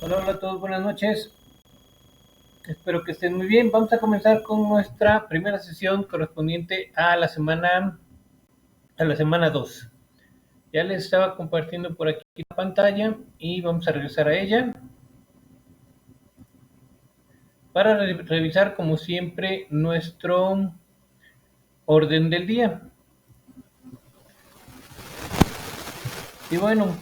Hola, hola a todos, buenas noches. Espero que estén muy bien. Vamos a comenzar con nuestra primera sesión correspondiente a la semana 2. Ya les estaba compartiendo por aquí la pantalla y vamos a regresar a ella para revisar como siempre nuestro orden del día. Y bueno,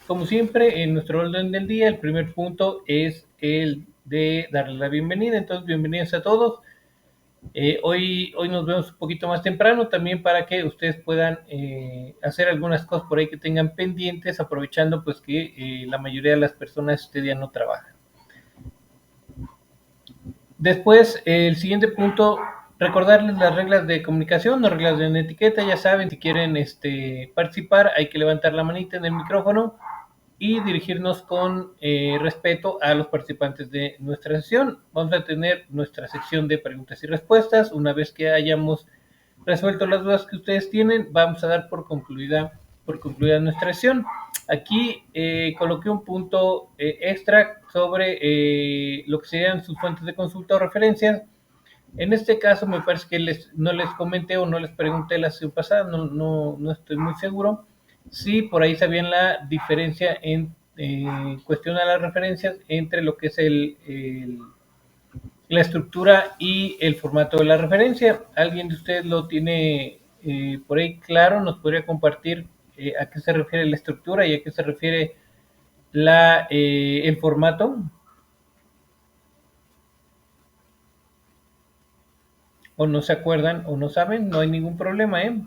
como siempre en nuestro orden del día el primer punto es el de darle la bienvenida. Entonces, bienvenidos a todos. Hoy nos vemos un poquito más temprano también para que ustedes puedan hacer algunas cosas por ahí que tengan pendientes, aprovechando pues que la mayoría de las personas este día no trabajan. Después, el siguiente punto, recordarles las reglas de comunicación, las reglas de etiqueta. Ya saben, si quieren participar, hay que levantar la manita en el micrófono y dirigirnos con respeto a los participantes de nuestra sesión. Vamos a tener nuestra sección de preguntas y respuestas. Una vez que hayamos resuelto las dudas que ustedes tienen, vamos a dar por concluida nuestra sesión. Aquí coloqué un punto extra sobre lo que serían sus fuentes de consulta o referencias. En este caso me parece que no les comenté o no les pregunté la sesión pasada, no estoy muy seguro. Sí, por ahí sabían la diferencia en cuestión a las referencias entre lo que es la estructura y el formato de la referencia. ¿Alguien de ustedes lo tiene por ahí claro? ¿Nos podría compartir a qué se refiere la estructura y a qué se refiere el formato? ¿O no se acuerdan o no saben? No hay ningún problema, ¿eh?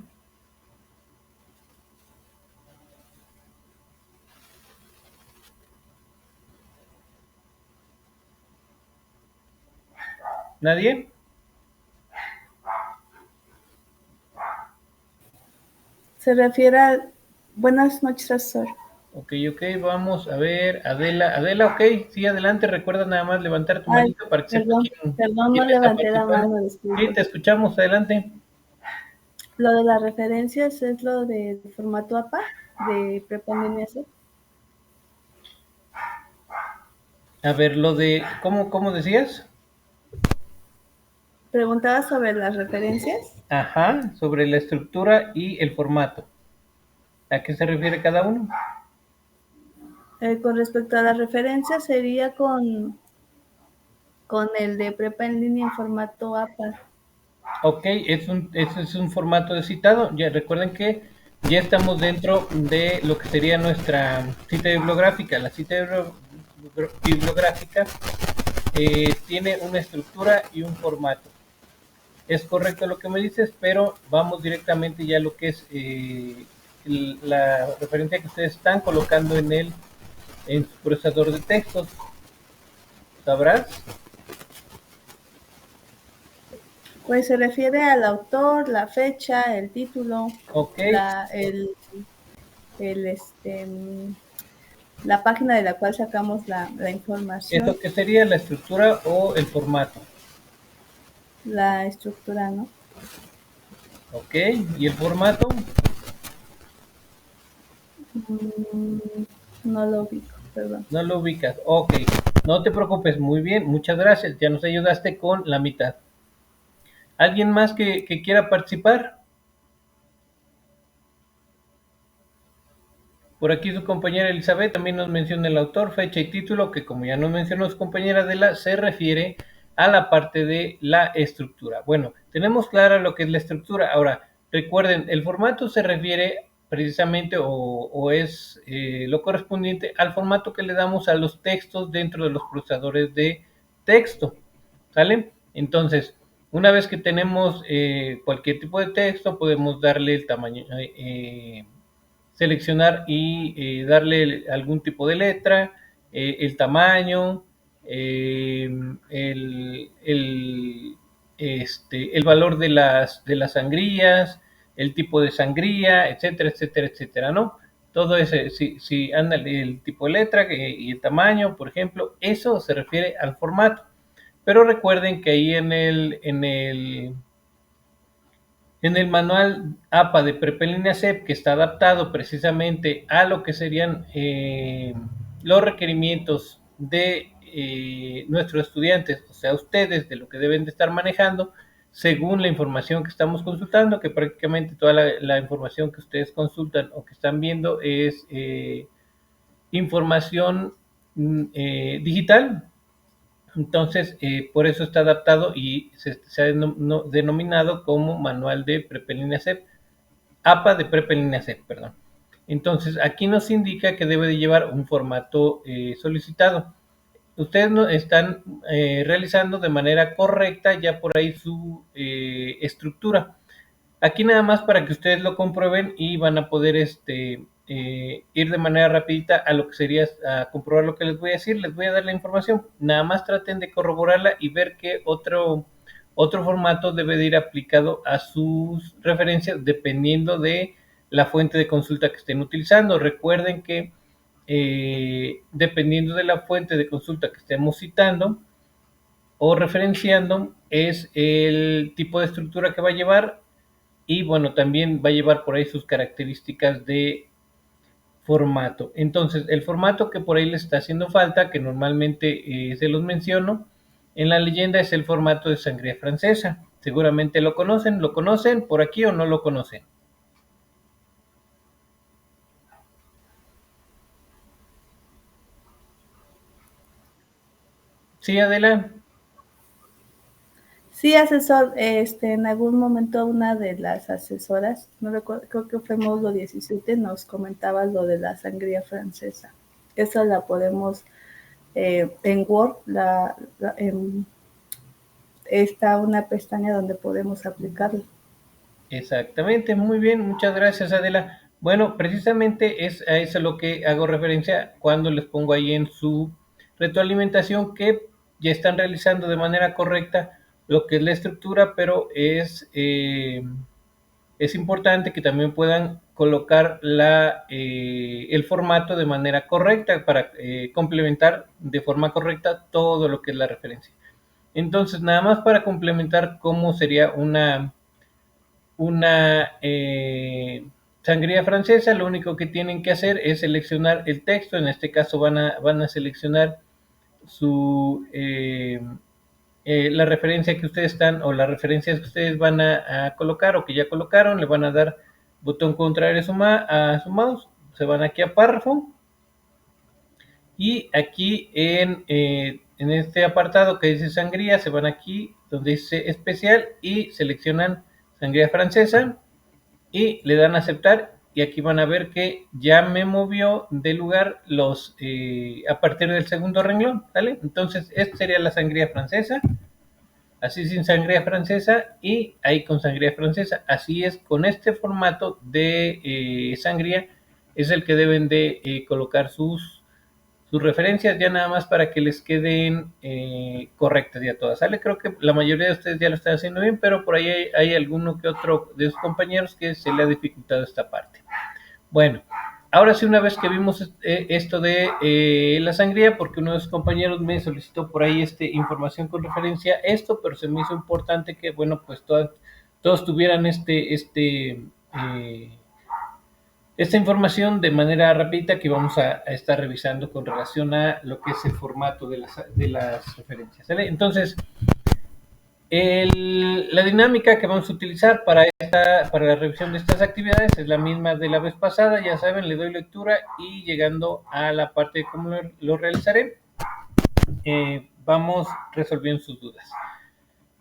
¿Nadie? Se refiere a... Buenas noches, profesor. Ok, vamos a ver, Adela, ok, sí, adelante, recuerda nada más levantar tu Ay, manito para que sepa perdón, quién, perdón, no quién está levanté la participando. mano, Sí, te disculpe. escuchamos, adelante. Lo de las referencias es lo de formato APA, de prepandemia C. A ver, ¿cómo decías? Preguntaba sobre las referencias. Ajá, sobre la estructura y el formato. ¿A qué se refiere cada uno? Con respecto a las referencias, sería con el de prepa en línea en formato APA. Ok, ese es un formato de citado. Ya recuerden que ya estamos dentro de lo que sería nuestra cita bibliográfica. La cita bibliográfica tiene una estructura y un formato. Es correcto lo que me dices, pero vamos directamente ya a lo que es la referencia que ustedes están colocando en su procesador de textos. ¿Sabrás? Pues se refiere al autor, la fecha, el título, Ok, la, el, este, la página de la cual sacamos la información, ¿eso qué sería? ¿La estructura o el formato? la estructura, ¿no? Ok, ¿y el formato? Mm, no lo ubico, perdón. No lo ubicas. Ok, no te preocupes, muy bien, muchas gracias. Ya nos ayudaste con la mitad. ¿Alguien más que quiera participar? Por aquí su compañera Elizabeth también nos menciona el autor, fecha y título, que como ya nos mencionó su compañera Adela, se refiere a la parte de la estructura. Bueno, tenemos clara lo que es la estructura. Ahora, recuerden, el formato se refiere precisamente o es lo correspondiente al formato que le damos a los textos dentro de los procesadores de texto. ¿Sale? Entonces, una vez que tenemos cualquier tipo de texto, podemos darle el tamaño, seleccionar y darle algún tipo de letra, el tamaño, el valor de las sangrías, el tipo de sangría, etcétera, etcétera, etcétera, ¿no? Todo ese, si anda el tipo de letra y el tamaño, por ejemplo, eso se refiere al formato. Pero recuerden que ahí en el manual APA de Prepelínea CEP, que está adaptado precisamente a lo que serían los requerimientos de nuestros estudiantes, o sea, ustedes, de lo que deben de estar manejando según la información que estamos consultando, que prácticamente toda la información que ustedes consultan o que están viendo es información digital. Entonces, por eso está adaptado y se ha denominado como Manual de Prepelina CEP, APA de Prepelina CEP, perdón. Entonces, aquí nos indica que debe de llevar un formato solicitado. Ustedes no están realizando de manera correcta ya por ahí su estructura. Aquí nada más para que ustedes lo comprueben y van a poder ir de manera rapidita a lo que sería a comprobar lo que les voy a decir. Les voy a dar la información. Nada más traten de corroborarla y ver qué otro formato debe de ir aplicado a sus referencias dependiendo de la fuente de consulta que estén utilizando. Recuerden que dependiendo de la fuente de consulta que estemos citando o referenciando, es el tipo de estructura que va a llevar y bueno, también va a llevar por ahí sus características de formato. Entonces, el formato que por ahí les está haciendo falta, que normalmente se los menciono, en la leyenda es el formato de sangría francesa. Seguramente lo conocen por aquí o no lo conocen. Sí, Adela. Sí, asesor, en algún momento una de las asesoras, no recuerdo, creo que fue módulo 17, nos comentaba lo de la sangría francesa. Esa la podemos, en Word, está una pestaña donde podemos aplicarlo. Exactamente, muy bien, muchas gracias, Adela. Bueno, precisamente es a eso lo que hago referencia cuando les pongo ahí en su retroalimentación que ya están realizando de manera correcta lo que es la estructura, pero es importante que también puedan colocar el formato de manera correcta para complementar de forma correcta todo lo que es la referencia. Entonces, nada más para complementar cómo sería una sangría francesa, lo único que tienen que hacer es seleccionar el texto. En este caso van a seleccionar la referencia que ustedes están o las referencias que ustedes van a colocar o que ya colocaron. Le van a dar botón contrario a su mouse, se van aquí a párrafo y aquí en este apartado que dice sangría, se van aquí donde dice especial y seleccionan sangría francesa y le dan a aceptar y aquí van a ver que ya me movió de lugar a partir del segundo renglón, ¿vale? Entonces, esta sería la sangría francesa, así sin sangría francesa y ahí con sangría francesa. Así es, con este formato de sangría es el que deben de colocar sus referencias ya nada más para que les queden correctas ya todas, ¿sale? Creo que la mayoría de ustedes ya lo están haciendo bien, pero por ahí hay alguno que otro de sus compañeros que se le ha dificultado esta parte. Bueno, ahora sí, una vez que vimos esto de la sangría, porque uno de sus compañeros me solicitó por ahí información con referencia a esto, pero se me hizo importante que, bueno, pues todos tuvieran esta información de manera rápida que vamos a estar revisando con relación a lo que es el formato de las referencias, ¿sale? Entonces, la dinámica que vamos a utilizar para la revisión de estas actividades es la misma de la vez pasada. Ya saben, le doy lectura y llegando a la parte de cómo lo realizaré, vamos resolviendo sus dudas.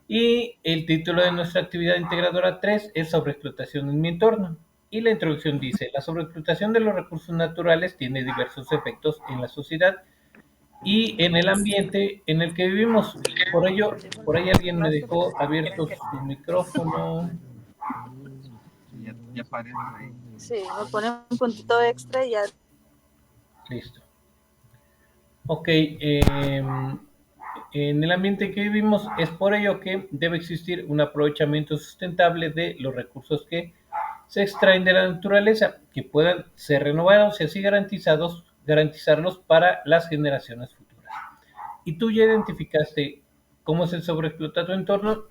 Y el título de nuestra actividad integradora 3 es sobre explotación en mi entorno. Y la introducción dice, la sobreexplotación de los recursos naturales tiene diversos efectos en la sociedad y en el ambiente en el que vivimos. Por ahí alguien me dejó abierto su micrófono. Ya aparece ahí. Sí, me pone un puntito extra y ya. Listo. Ok, en el ambiente en que vivimos es por ello que debe existir un aprovechamiento sustentable de los recursos que se extraen de la naturaleza, que puedan ser renovados y así garantizarlos para las generaciones futuras. Y tú ya identificaste cómo se sobreexplota tu entorno,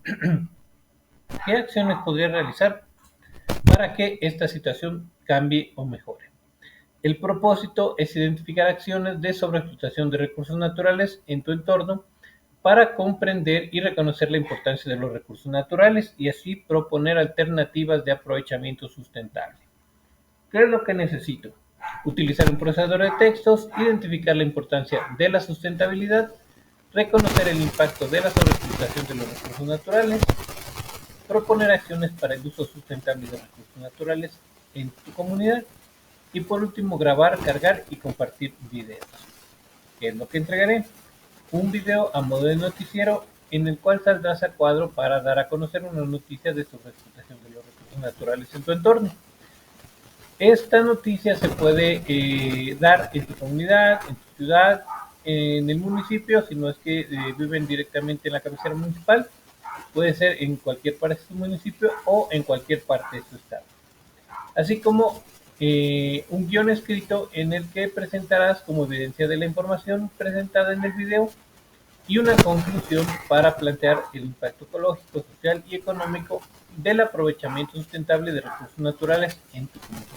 ¿qué acciones podrías realizar para que esta situación cambie o mejore? El propósito es identificar acciones de sobreexplotación de recursos naturales en tu entorno para comprender y reconocer la importancia de los recursos naturales y así proponer alternativas de aprovechamiento sustentable. ¿Qué es lo que necesito? Utilizar un procesador de textos, identificar la importancia de la sustentabilidad, reconocer el impacto de la sobreexplotación de los recursos naturales, proponer acciones para el uso sustentable de recursos naturales en tu comunidad y por último grabar, cargar y compartir videos. ¿Qué es lo que entregaré? Un video a modo de noticiero en el cual saldrás a cuadro para dar a conocer una noticia de sobreexplotación de los recursos naturales en tu entorno. Esta noticia se puede dar en tu comunidad, en tu ciudad, en el municipio, si no es que viven directamente en la cabecera municipal, puede ser en cualquier parte de su municipio o en cualquier parte de su estado. Así como un guión escrito en el que presentarás como evidencia de la información presentada en el video y una conclusión para plantear el impacto ecológico, social y económico del aprovechamiento sustentable de recursos naturales en tu comunidad.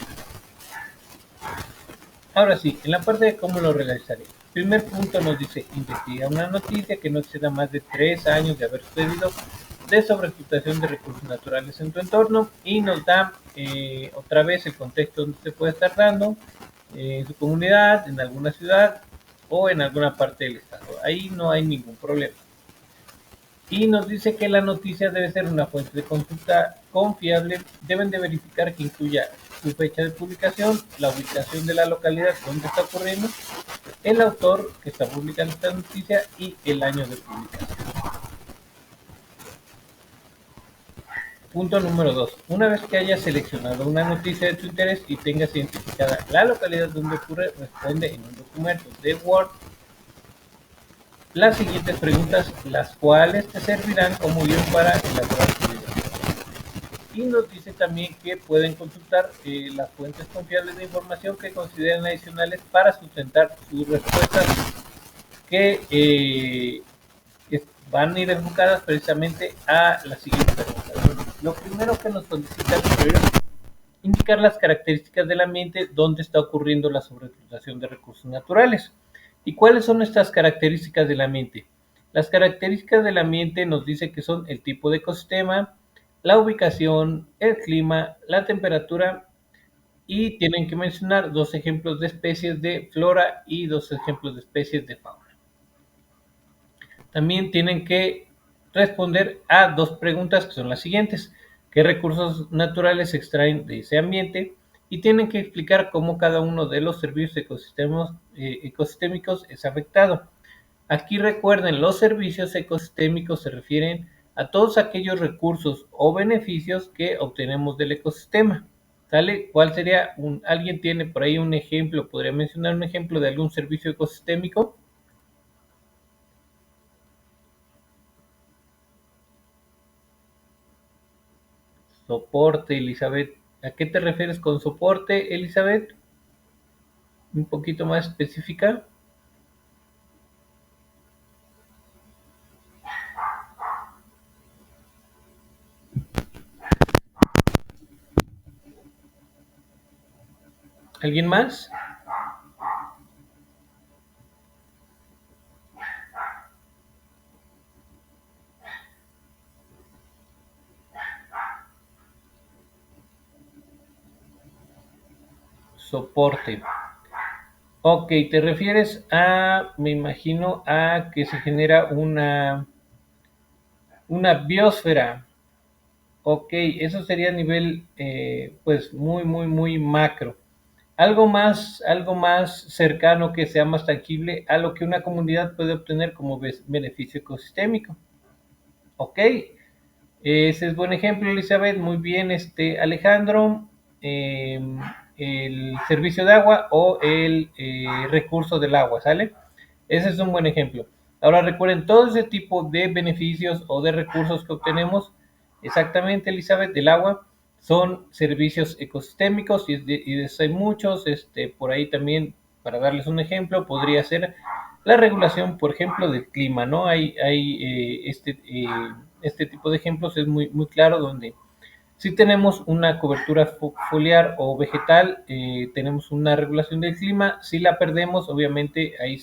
Ahora sí, en la parte de cómo lo realizaré. Primer punto nos dice, investiga una noticia que no exceda más de 3 años de haber sucedido de sobreexplotación de recursos naturales en tu entorno y nos da otra vez el contexto donde se puede estar dando, en su comunidad, en alguna ciudad o en alguna parte del estado. Ahí no hay ningún problema. Y nos dice que la noticia debe ser una fuente de consulta confiable. Deben de verificar que incluya su fecha de publicación, la ubicación de la localidad donde está ocurriendo, el autor que está publicando esta noticia y el año de publicación. Punto número 2. Una vez que hayas seleccionado una noticia de tu interés y tengas identificada la localidad donde ocurre, responde en un documento de Word las siguientes preguntas, las cuales te servirán como guión para elaborar tu video. Y nos dice también que pueden consultar las fuentes confiables de información que consideren adicionales para sustentar sus respuestas que van a ir enfocadas precisamente a la siguiente pregunta. Lo primero que nos solicita es indicar las características del ambiente donde está ocurriendo la sobreexplotación de recursos naturales. ¿Y cuáles son estas características del ambiente? Las características del ambiente nos dice que son el tipo de ecosistema, la ubicación, el clima, la temperatura y tienen que mencionar 2 ejemplos de especies de flora y 2 ejemplos de especies de fauna. También tienen que responder a 2 preguntas que son las siguientes. ¿Qué recursos naturales se extraen de ese ambiente? Y tienen que explicar cómo cada uno de los servicios ecosistémicos es afectado. Aquí recuerden, los servicios ecosistémicos se refieren a todos aquellos recursos o beneficios que obtenemos del ecosistema. ¿Sale? ¿Cuál sería alguien tiene por ahí un ejemplo? ¿Podría mencionar un ejemplo de algún servicio ecosistémico? Soporte, Elizabeth. ¿A qué te refieres con soporte, Elizabeth? Un poquito más específica. ¿Alguien más? Soporte. Ok, te refieres a, me imagino, a que se genera una biosfera. Ok, eso sería a nivel, pues, muy macro. Algo más cercano que sea más tangible a lo que una comunidad puede obtener como beneficio ecosistémico. Ok, ese es buen ejemplo, Elizabeth. Muy bien, Alejandro. El servicio de agua o el recurso del agua, ¿sale? Ese es un buen ejemplo. Ahora recuerden, todo ese tipo de beneficios o de recursos que obtenemos, exactamente, Elizabeth, del agua, son servicios ecosistémicos y de eso hay muchos. Por ahí también, para darles un ejemplo, podría ser la regulación, por ejemplo, del clima, ¿no? Hay este tipo de ejemplos, es muy claro, donde Si tenemos una cobertura foliar o vegetal, tenemos una regulación del clima. Si la perdemos, obviamente ahí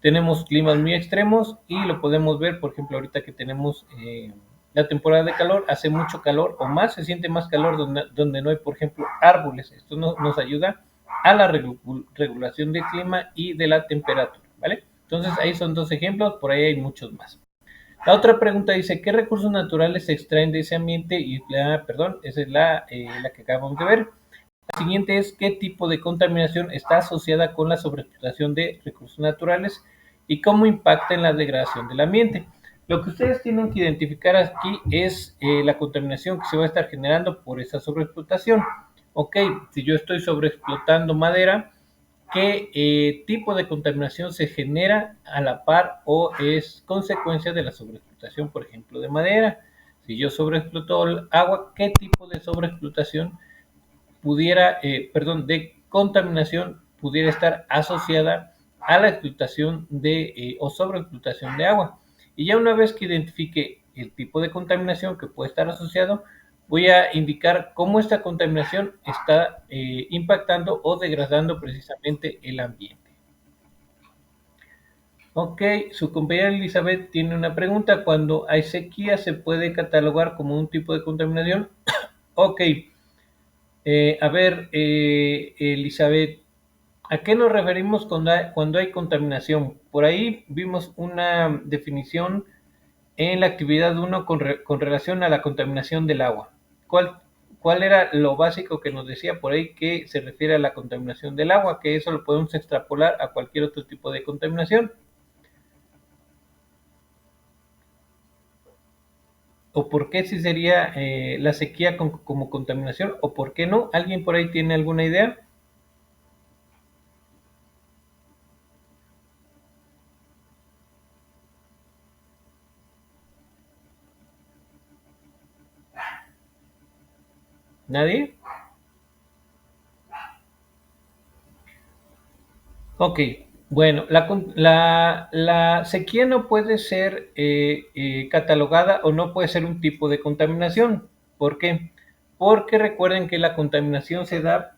tenemos climas muy extremos y lo podemos ver, por ejemplo, ahorita que tenemos la temporada de calor, hace mucho calor o más, se siente más calor donde no hay, por ejemplo, árboles. Esto nos ayuda a la regulación del clima y de la temperatura, ¿vale? Entonces ahí son dos ejemplos, por ahí hay muchos más. La otra pregunta dice, ¿qué recursos naturales se extraen de ese ambiente? Y esa es la que acabamos de ver. La siguiente es, ¿qué tipo de contaminación está asociada con la sobreexplotación de recursos naturales y cómo impacta en la degradación del ambiente? Lo que ustedes tienen que identificar aquí es la contaminación que se va a estar generando por esa sobreexplotación. Ok, si yo estoy sobreexplotando madera, ¿qué tipo de contaminación se genera a la par o es consecuencia de la sobreexplotación, por ejemplo, de madera? Si yo sobreexploto el agua, ¿qué tipo de sobreexplotación de contaminación pudiera estar asociada a la explotación o sobreexplotación de agua? Y ya una vez que identifique el tipo de contaminación que puede estar asociado, voy a indicar cómo esta contaminación está impactando o degradando precisamente el ambiente. Ok, su compañera Elizabeth tiene una pregunta. ¿Cuando hay sequía se puede catalogar como un tipo de contaminación? Ok, a ver, Elizabeth, ¿a qué nos referimos cuando hay contaminación? Por ahí vimos una definición en la actividad 1 con relación a la contaminación del agua. ¿Cuál era lo básico que nos decía por ahí que se refiere a la contaminación del agua? Que eso lo podemos extrapolar a cualquier otro tipo de contaminación. ¿O por qué si sería la sequía como contaminación? ¿O por qué no? ¿Alguien por ahí tiene alguna idea? ¿Nadie? Ok, bueno, la sequía no puede ser catalogada o no puede ser un tipo de contaminación. ¿Por qué? Porque recuerden que la contaminación se da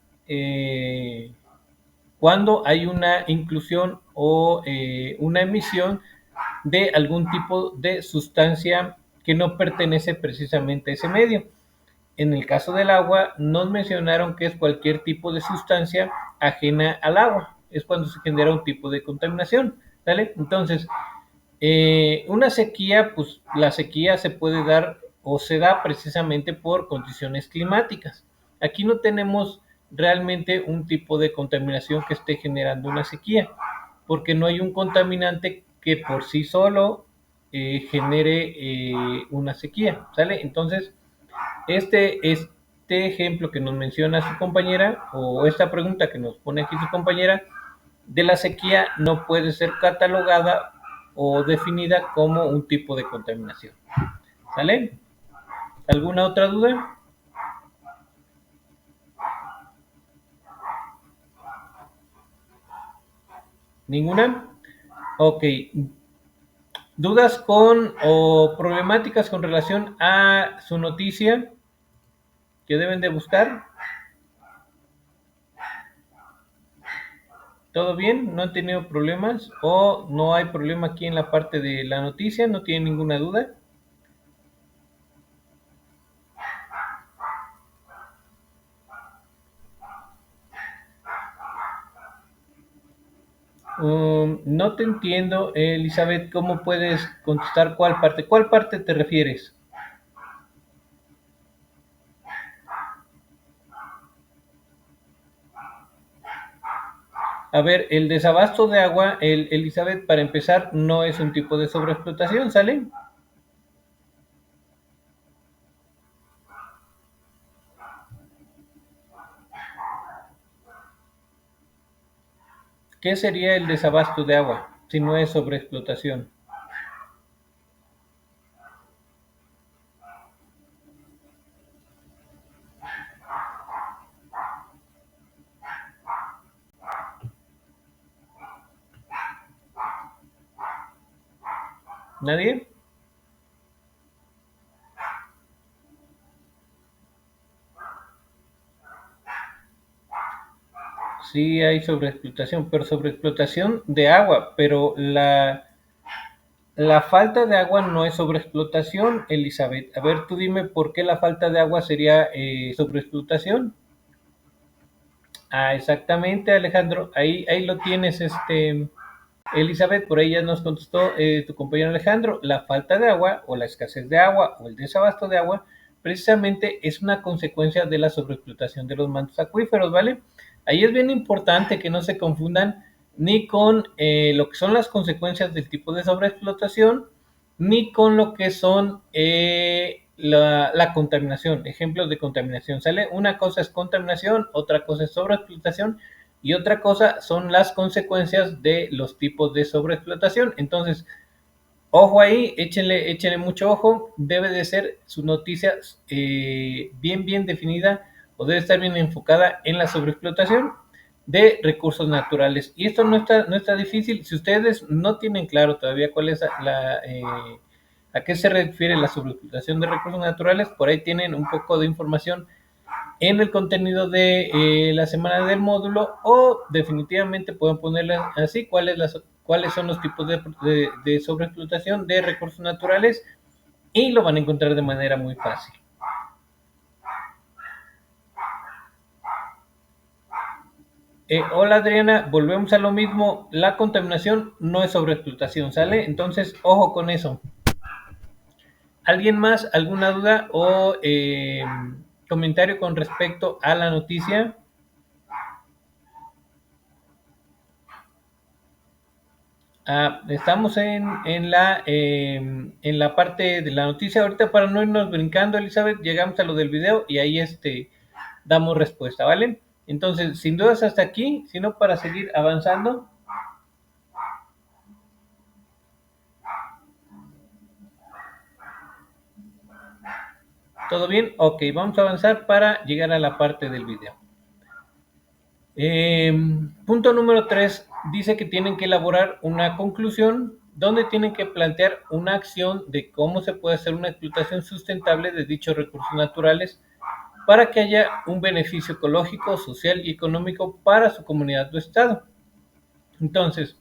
cuando hay una inclusión o una emisión de algún tipo de sustancia que no pertenece precisamente a ese medio. En el caso del agua, nos mencionaron que es cualquier tipo de sustancia ajena al agua. Es cuando se genera un tipo de contaminación. ¿Vale? Entonces, una sequía, pues la sequía se puede dar o se da precisamente por condiciones climáticas. Aquí no tenemos realmente un tipo de contaminación que esté generando una sequía, porque no hay un contaminante que por sí solo genere una sequía, ¿sale? Entonces, este ejemplo que nos menciona su compañera, o esta pregunta que nos pone aquí su compañera, de la sequía no puede ser catalogada o definida como un tipo de contaminación. ¿Sale? ¿Alguna otra duda? ¿Ninguna? Ok. ¿Dudas con o problemáticas con relación a su noticia que deben de buscar? ¿Todo bien? ¿No han tenido problemas? ¿O no hay problema aquí en la parte de la noticia? ¿No tienen ninguna duda? No te entiendo, Elizabeth, ¿cómo puedes contestar cuál parte? ¿Cuál parte te refieres? A ver, el desabasto de agua, Elizabeth, para empezar, no es un tipo de sobreexplotación, ¿sale? ¿Qué sería el desabasto de agua si no es sobreexplotación? ¿Nadie? Sí hay sobreexplotación, pero sobreexplotación de agua, pero la falta de agua no es sobreexplotación, Elizabeth. A ver, tú dime por qué la falta de agua sería sobreexplotación. Ah, exactamente, Alejandro. Ahí lo tienes, Elizabeth, por ahí ya nos contestó tu compañero Alejandro. La falta de agua o la escasez de agua o el desabasto de agua precisamente es una consecuencia de la sobreexplotación de los mantos acuíferos, ¿vale? Ahí es bien importante que no se confundan ni con lo que son las consecuencias del tipo de sobreexplotación, ni con lo que son la contaminación, ejemplos de contaminación, ¿sale? Una cosa es contaminación, otra cosa es sobreexplotación y otra cosa son las consecuencias de los tipos de sobreexplotación. Entonces, ojo ahí, échenle mucho ojo, debe de ser su noticia bien definida o debe estar bien enfocada en la sobreexplotación de recursos naturales. Y esto no está difícil. Si ustedes no tienen claro todavía cuál es a qué se refiere la sobreexplotación de recursos naturales, por ahí tienen un poco de información en el contenido de la semana del módulo o definitivamente pueden ponerle así cuáles son los tipos de sobreexplotación de recursos naturales y lo van a encontrar de manera muy fácil. Hola Adriana, volvemos a lo mismo, la contaminación no es sobreexplotación, ¿sale? Entonces, ojo con eso. ¿Alguien más? ¿Alguna duda o comentario con respecto a la noticia? Estamos en la parte de la noticia. Ahorita para no irnos brincando, Elizabeth, llegamos a lo del video y ahí damos respuesta, ¿vale? Entonces, sin dudas hasta aquí, sino para seguir avanzando. ¿Todo bien? Ok, vamos a avanzar para llegar a la parte del video. Punto número 3 dice que tienen que elaborar una conclusión donde tienen que plantear una acción de cómo se puede hacer una explotación sustentable de dichos recursos naturales para que haya un beneficio ecológico, social y económico para su comunidad o estado. Entonces,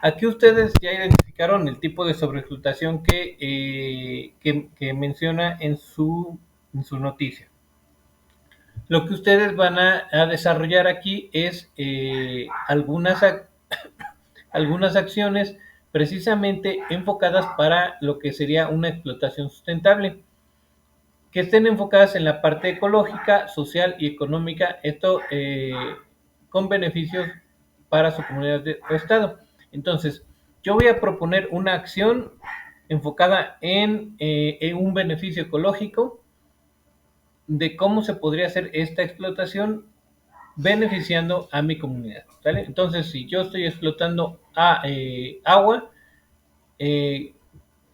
aquí ustedes ya identificaron el tipo de sobreexplotación que menciona en su noticia. Lo que ustedes van a desarrollar aquí es algunas acciones precisamente enfocadas para lo que sería una explotación sustentable, que estén enfocadas en la parte ecológica, social y económica, esto con beneficios para su comunidad o estado. Entonces, yo voy a proponer una acción enfocada en un beneficio ecológico de cómo se podría hacer esta explotación beneficiando a mi comunidad, ¿vale? Entonces, si yo estoy explotando agua, eh,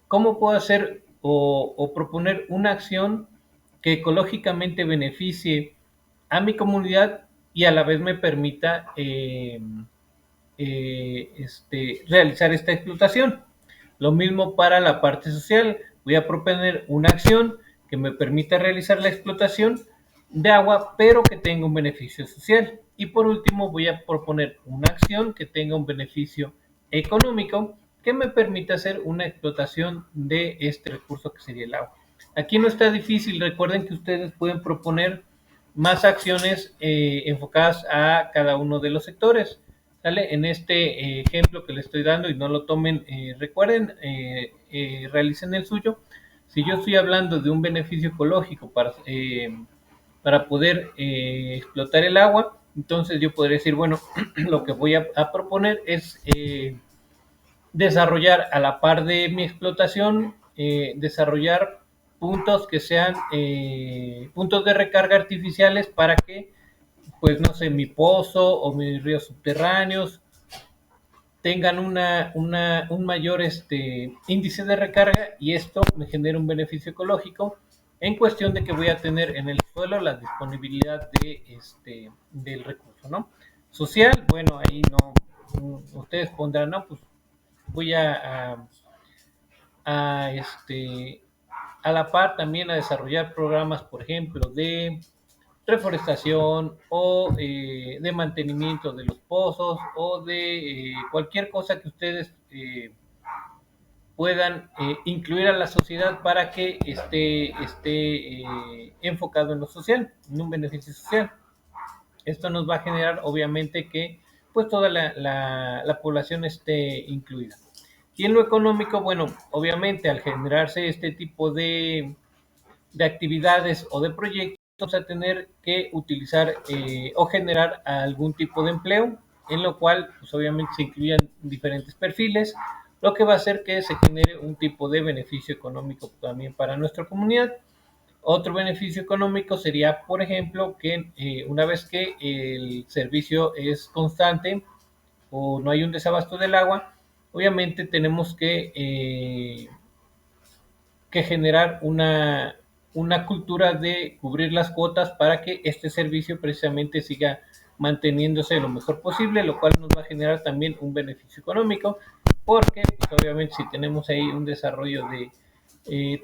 ¿cómo puedo hacer o proponer una acción que ecológicamente beneficie a mi comunidad y a la vez me permita realizar esta explotación? Lo mismo para la parte social. Voy a proponer una acción que me permita realizar la explotación de agua, pero que tenga un beneficio social. Y por último, voy a proponer una acción que tenga un beneficio económico que me permita hacer una explotación de este recurso que sería el agua. Aquí no está difícil. Recuerden que ustedes pueden proponer más acciones enfocadas a cada uno de los sectores. ¿Sale? En este ejemplo que le estoy dando y no lo tomen, recuerden, realicen el suyo. Si yo estoy hablando de un beneficio ecológico para poder explotar el agua, entonces yo podría decir, bueno, lo que voy a proponer es desarrollar a la par de mi explotación, desarrollar puntos que sean puntos de recarga artificiales para que pues no sé, mi pozo o mis ríos subterráneos tengan un mayor índice de recarga y esto me genera un beneficio ecológico en cuestión de que voy a tener en el suelo la disponibilidad del recurso, ¿no? Social, bueno, ahí no, ustedes pondrán, no, pues voy a, a la par también a desarrollar programas, por ejemplo, de reforestación o de mantenimiento de los pozos o de cualquier cosa que ustedes puedan incluir a la sociedad para que esté enfocado en lo social, en un beneficio social. Esto nos va a generar, obviamente, que pues toda la población esté incluida. Y en lo económico, bueno, obviamente al generarse este tipo de actividades o de proyectos, vamos a tener que utilizar o generar algún tipo de empleo, en lo cual pues obviamente se incluyan diferentes perfiles, lo que va a hacer que se genere un tipo de beneficio económico también para nuestra comunidad. Otro beneficio económico sería, por ejemplo, que una vez que el servicio es constante o no hay un desabasto del agua, obviamente tenemos que generar una cultura de cubrir las cuotas para que este servicio precisamente siga manteniéndose lo mejor posible, lo cual nos va a generar también un beneficio económico, porque pues, obviamente si tenemos ahí un desarrollo de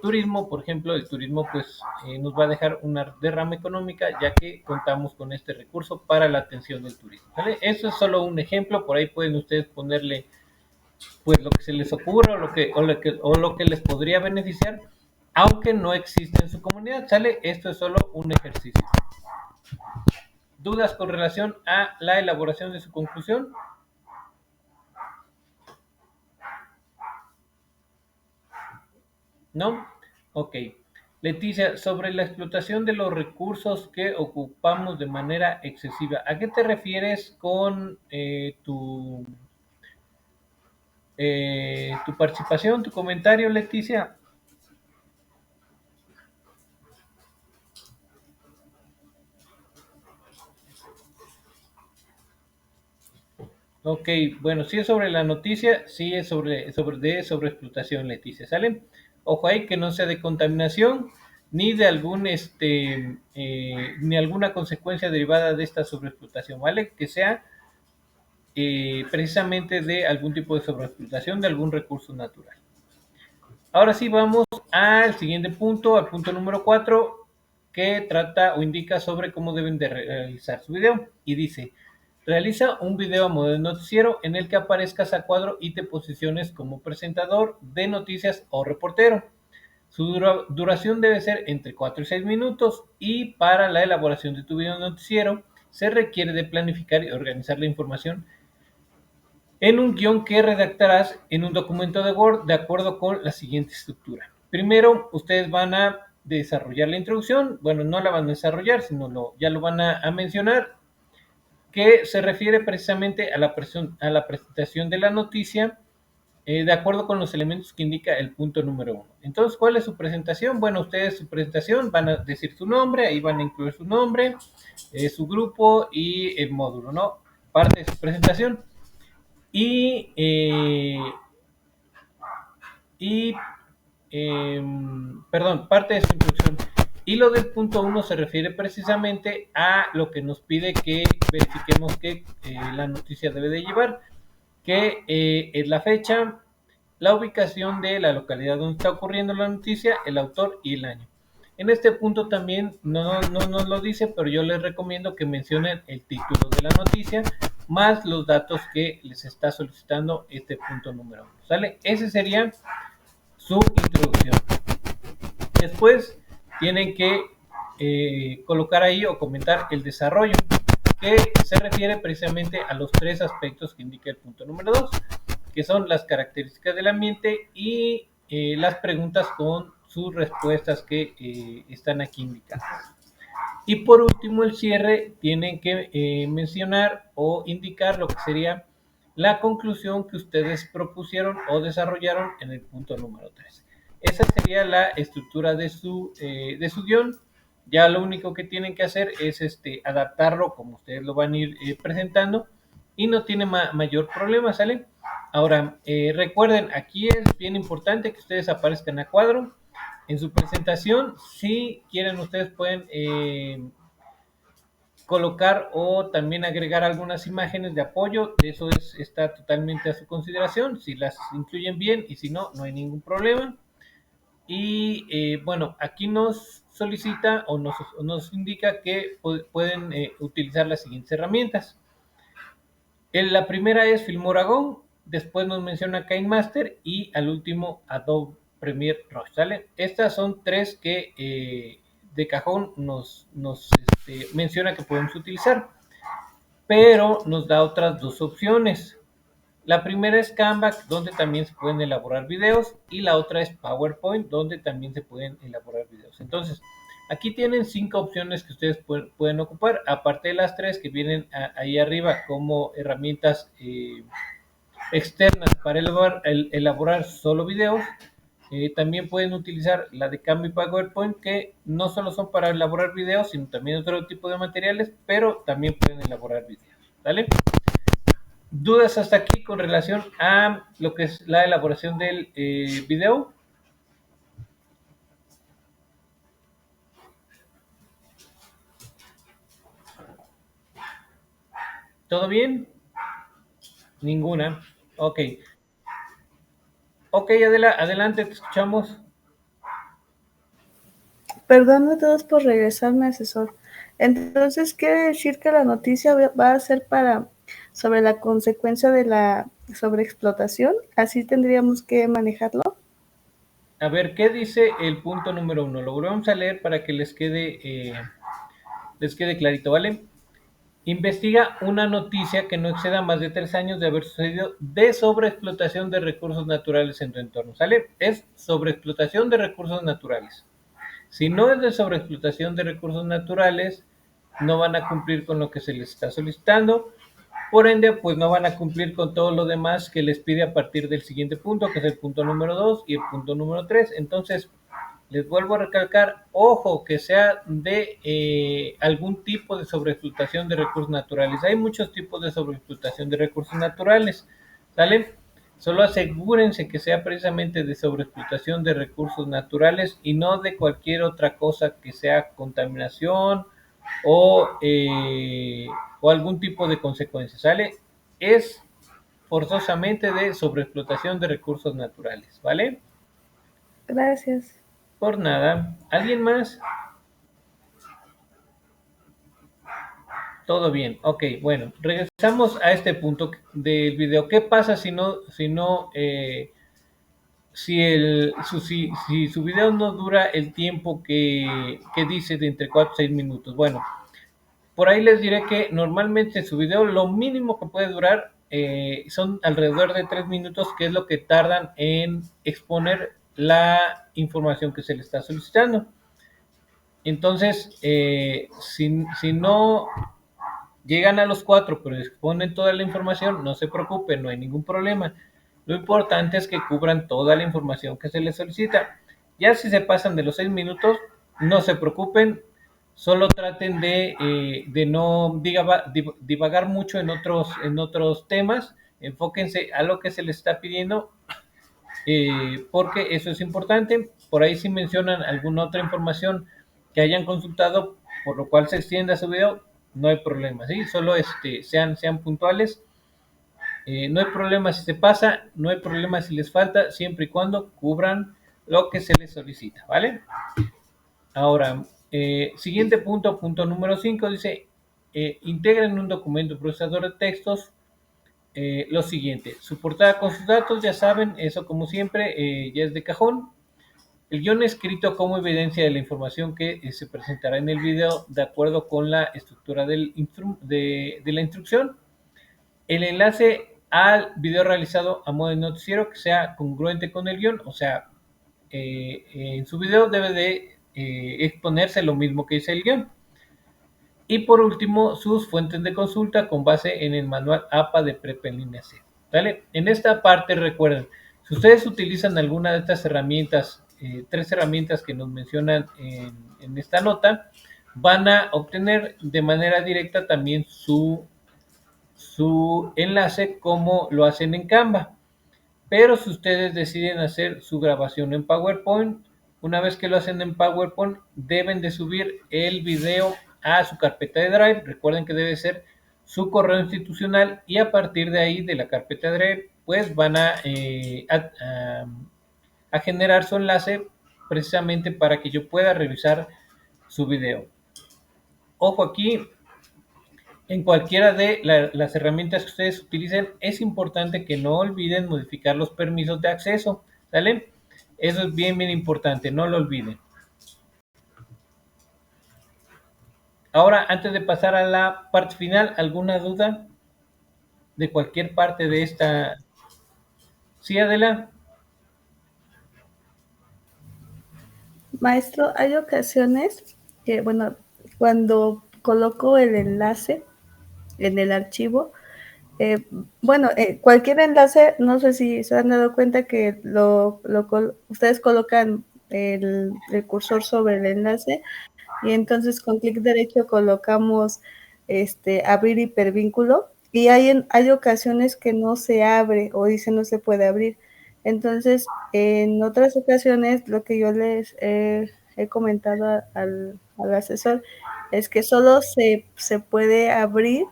turismo, por ejemplo, el turismo pues nos va a dejar una derrama económica ya que contamos con este recurso para la atención del turismo, ¿vale? Eso es solo un ejemplo, por ahí pueden ustedes ponerle pues lo que se les ocurra o lo que les podría beneficiar, aunque no existe en su comunidad, ¿sale? Esto es solo un ejercicio. ¿Dudas con relación a la elaboración de su conclusión? ¿No? Ok. Leticia, sobre la explotación de los recursos que ocupamos de manera excesiva, ¿a qué te refieres con tu participación, tu comentario, Leticia? Ok, bueno, si es sobre la noticia, sí es sobre explotación, Leticia, ¿sale? Ojo ahí que no sea de contaminación ni de ni alguna consecuencia derivada de esta sobreexplotación, ¿vale? Que sea precisamente de algún tipo de sobreexplotación de algún recurso natural. Ahora sí vamos al siguiente punto, al punto número 4, que trata o indica sobre cómo deben de realizar su video. Y dice, realiza un video a modo de noticiero en el que aparezcas a cuadro y te posiciones como presentador de noticias o reportero. Su duración debe ser entre 4 y 6 minutos y para la elaboración de tu video noticiero se requiere de planificar y organizar la información en un guión que redactarás en un documento de Word de acuerdo con la siguiente estructura. Primero, ustedes van a desarrollar la introducción. Bueno, no la van a desarrollar, sino ya lo van a mencionar, que se refiere precisamente a la presentación de la noticia de acuerdo con los elementos que indica el punto número 1. Entonces, ¿cuál es su presentación? Bueno, ustedes su presentación van a decir su nombre, ahí van a incluir su nombre, su grupo y el módulo, ¿no? Parte de su presentación. Y, parte de su introducción. Y lo del punto 1 se refiere precisamente a lo que nos pide que verifiquemos que la noticia debe de llevar, que es la fecha, la ubicación de la localidad donde está ocurriendo la noticia, el autor y el año. En este punto también no nos lo dice, pero yo les recomiendo que mencionen el título de la noticia más los datos que les está solicitando este punto número 1. ¿Sale? Ese sería su introducción. Después tienen que colocar ahí o comentar el desarrollo, que se refiere precisamente a los 3 aspectos que indica el punto número 2, que son las características del ambiente y las preguntas con sus respuestas que están aquí indicadas. Y por último, el cierre, tienen que mencionar o indicar lo que sería la conclusión que ustedes propusieron o desarrollaron en el punto número 3. Esa sería la estructura de su guión. Ya lo único que tienen que hacer es adaptarlo como ustedes lo van a ir presentando y no tiene mayor problema, ¿sale? Ahora, recuerden, aquí es bien importante que ustedes aparezcan a cuadro. En su presentación, si quieren, ustedes pueden colocar o también agregar algunas imágenes de apoyo. Eso está totalmente a su consideración. Si las incluyen bien y si no, no hay ningún problema. Y bueno, aquí nos solicita o nos indica que pueden utilizar las siguientes herramientas. La primera es Filmora Go, después nos menciona KineMaster y al último Adobe Premiere Rush, ¿sale? Estas son tres que de cajón nos menciona que podemos utilizar, pero nos da otras dos opciones. La primera es Canva, donde también se pueden elaborar videos, y la otra es PowerPoint, donde también se pueden elaborar videos. Entonces, aquí tienen 5 opciones que ustedes pueden ocupar, aparte de las 3 que vienen ahí arriba como herramientas externas para elaborar solo videos. También pueden utilizar la de Canva y PowerPoint, que no solo son para elaborar videos, sino también otro tipo de materiales, pero también pueden elaborar videos, ¿vale? ¿Dudas hasta aquí con relación a lo que es la elaboración del video? ¿Todo bien? Ninguna. Ok. Ok, Adela, adelante, te escuchamos. Perdón a todos por regresarme, asesor. Entonces, ¿quiere decir que la noticia va a ser sobre la consecuencia de la sobreexplotación? ¿Así tendríamos que manejarlo? A ver, ¿qué dice el punto número 1? Lo volvemos a leer para que les quede clarito, ¿vale? Investiga una noticia que no exceda más de 3 años de haber sucedido de sobreexplotación de recursos naturales en tu entorno, ¿sale? Es sobreexplotación de recursos naturales. Si no es de sobreexplotación de recursos naturales, no van a cumplir con lo que se les está solicitando. Por ende, pues no van a cumplir con todo lo demás que les pide a partir del siguiente punto, que es el punto número 2 y el punto número 3. Entonces, les vuelvo a recalcar, ojo, que sea de algún tipo de sobreexplotación de recursos naturales. Hay muchos tipos de sobreexplotación de recursos naturales, ¿sale? Solo asegúrense que sea precisamente de sobreexplotación de recursos naturales y no de cualquier otra cosa que sea contaminación o algún tipo de consecuencia, ¿sale? Es forzosamente de sobreexplotación de recursos naturales, ¿vale? Gracias. Por nada. ¿Alguien más? Todo bien. Ok, bueno, regresamos a este punto del video. ¿Qué pasa si su video no dura el tiempo que dice de entre 4 y 6 minutos? Bueno, por ahí les diré que normalmente su video lo mínimo que puede durar son alrededor de 3 minutos, que es lo que tardan en exponer la información que se le está solicitando. Entonces, si no llegan a los 4, pero exponen toda la información, no se preocupen, no hay ningún problema. Lo importante es que cubran toda la información que se les solicita. Ya si se pasan de los 6 minutos, no se preocupen, solo traten de no divagar mucho en otros temas, enfóquense a lo que se les está pidiendo, porque eso es importante. Por ahí si mencionan alguna otra información que hayan consultado, por lo cual se extienda su video, no hay problema, ¿sí? Solo sean puntuales. No hay problema si se pasa, no hay problema si les falta, siempre y cuando cubran lo que se les solicita, ¿vale? Ahora, siguiente punto número 5, dice, integra en un documento procesador de textos lo siguiente: su portada con sus datos, ya saben, eso como siempre ya es de cajón. El guión escrito como evidencia de la información que se presentará en el video de acuerdo con la estructura de la instrucción. El enlace al video realizado a modo de noticiero que sea congruente con el guión, o sea, en su video debe de exponerse lo mismo que dice el guión. Y por último, sus fuentes de consulta con base en el manual APA de Prepa en línea C. ¿Vale? En esta parte recuerden, si ustedes utilizan alguna de estas herramientas, 3 herramientas que nos mencionan en esta nota, van a obtener de manera directa también su enlace como lo hacen en Canva. Pero si ustedes deciden hacer su grabación en PowerPoint, una vez que lo hacen en PowerPoint, deben de subir el video a su carpeta de Drive. Recuerden que debe ser su correo institucional y a partir de ahí, de la carpeta de Drive, pues van a generar su enlace precisamente para que yo pueda revisar su video. Ojo aquí, en cualquiera de las herramientas que ustedes utilicen, es importante que no olviden modificar los permisos de acceso, ¿sale? Eso es bien, bien importante, no lo olviden. Ahora, antes de pasar a la parte final, ¿alguna duda de cualquier parte de esta? ¿Sí, Adela? Maestro, hay ocasiones que, bueno, cuando coloco el enlace en el archivo, eh, bueno, cualquier enlace, no sé si se han dado cuenta que ustedes colocan el cursor sobre el enlace y entonces con clic derecho colocamos abrir hipervínculo y hay ocasiones que no se abre o dice no se puede abrir. Entonces, en otras ocasiones, lo que yo les he comentado al asesor es que solo se puede abrir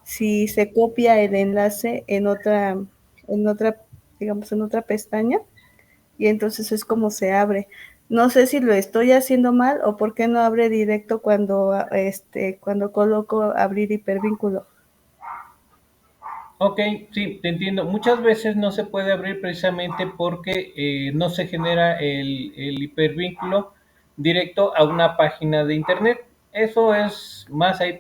si se copia el enlace en otra, digamos, en otra pestaña y entonces es como se abre. No sé si lo estoy haciendo mal o por qué no abre directo cuando coloco abrir hipervínculo. Ok, sí, te entiendo. Muchas veces no se puede abrir precisamente porque no se genera el hipervínculo directo a una página de internet. Eso es más ahí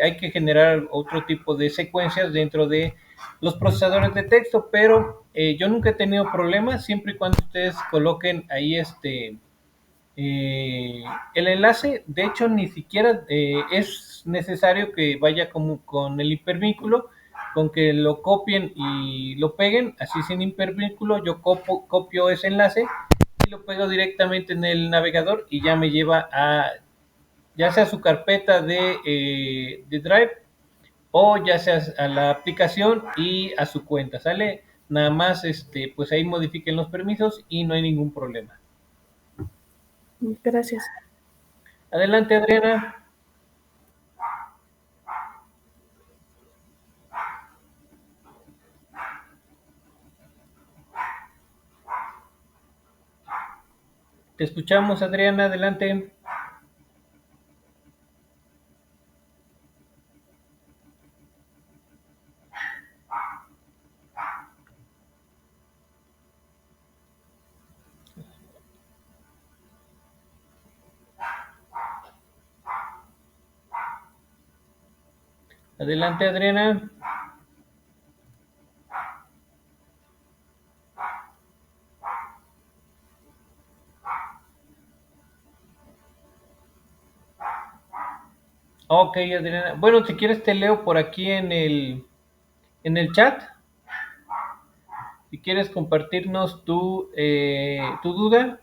hay que generar otro tipo de secuencias dentro de los procesadores de texto, pero yo nunca he tenido problemas siempre y cuando ustedes coloquen ahí el enlace. De hecho, ni siquiera es necesario que vaya como con el hipervínculo, con que lo copien y lo peguen, así sin hipervínculo, yo copio ese enlace y lo pego directamente en el navegador y ya me lleva a ya sea su carpeta de Drive o ya sea a la aplicación y a su cuenta, ¿sale? Nada más, pues ahí modifiquen los permisos y no hay ningún problema. Gracias. Adelante, Adriana. Te escuchamos, Adriana, adelante. Adelante, Adriana. Ok, Adriana. Bueno, si quieres te leo por aquí en el chat. Si quieres compartirnos tu duda.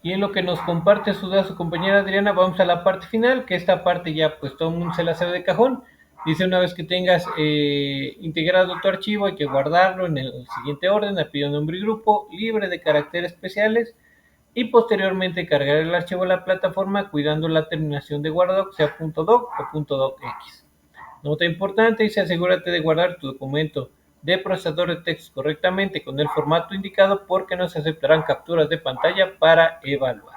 Y en lo que nos comparte su duda su compañera Adriana, vamos a la parte final, que esta parte ya pues todo el mundo se la sabe de cajón. Dice, una vez que tengas integrado tu archivo, hay que guardarlo en el siguiente orden: apellido, nombre y grupo, libre de caracteres especiales, y posteriormente cargar el archivo a la plataforma cuidando la terminación de guardado, sea .doc o .docx. Nota importante: dice, asegúrate de guardar tu documento de procesador de texto correctamente con el formato indicado, porque no se aceptarán capturas de pantalla para evaluar.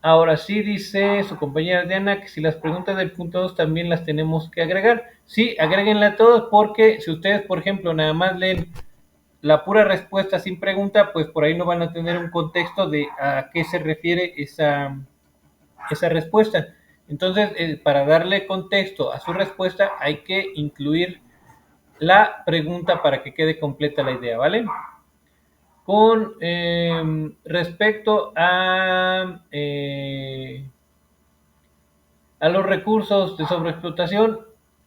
Ahora sí, dice su compañera Diana que si las preguntas del punto 2 también las tenemos que agregar. Sí, agréguenla todos, porque si ustedes, por ejemplo, nada más leen la pura respuesta sin pregunta, pues por ahí no van a tener un contexto de a qué se refiere esa respuesta. Entonces, para darle contexto a su respuesta, hay que incluir la pregunta para que quede completa la idea, ¿vale? Con respecto a los recursos de sobreexplotación,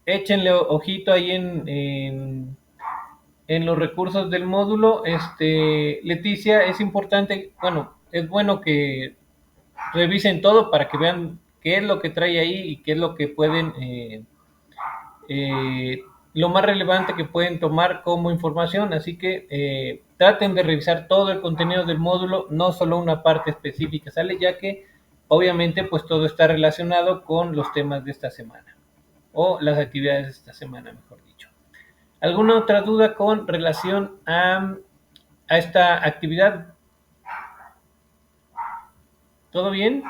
échenle ojito ahí en los recursos del módulo. Leticia, es importante, bueno, es bueno que revisen todo para que vean qué es lo que trae ahí y qué es lo que pueden, lo más relevante que pueden tomar como información. Así que traten de revisar todo el contenido del módulo, no solo una parte específica, ¿sale? Ya que obviamente pues todo está relacionado con los temas de esta semana, o las actividades de esta semana, mejor dicho. ¿Alguna otra duda con relación a esta actividad? ¿Todo bien?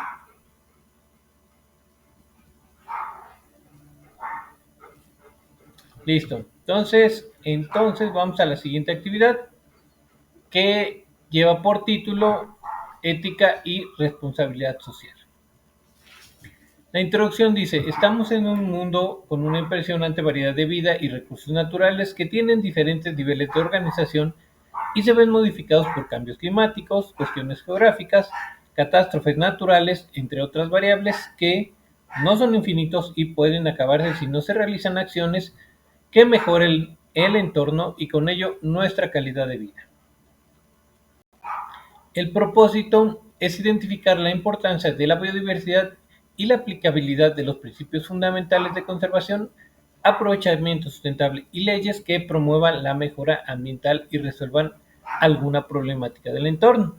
Listo. Entonces vamos a la siguiente actividad que lleva por título Ética y Responsabilidad Social. La introducción dice, estamos en un mundo con una impresionante variedad de vida y recursos naturales que tienen diferentes niveles de organización y se ven modificados por cambios climáticos, cuestiones geográficas, catástrofes naturales, entre otras variables que no son infinitos y pueden acabarse si no se realizan acciones que mejoren el entorno y con ello nuestra calidad de vida. El propósito es identificar la importancia de la biodiversidad y la aplicabilidad de los principios fundamentales de conservación, aprovechamiento sustentable y leyes que promuevan la mejora ambiental y resuelvan alguna problemática del entorno.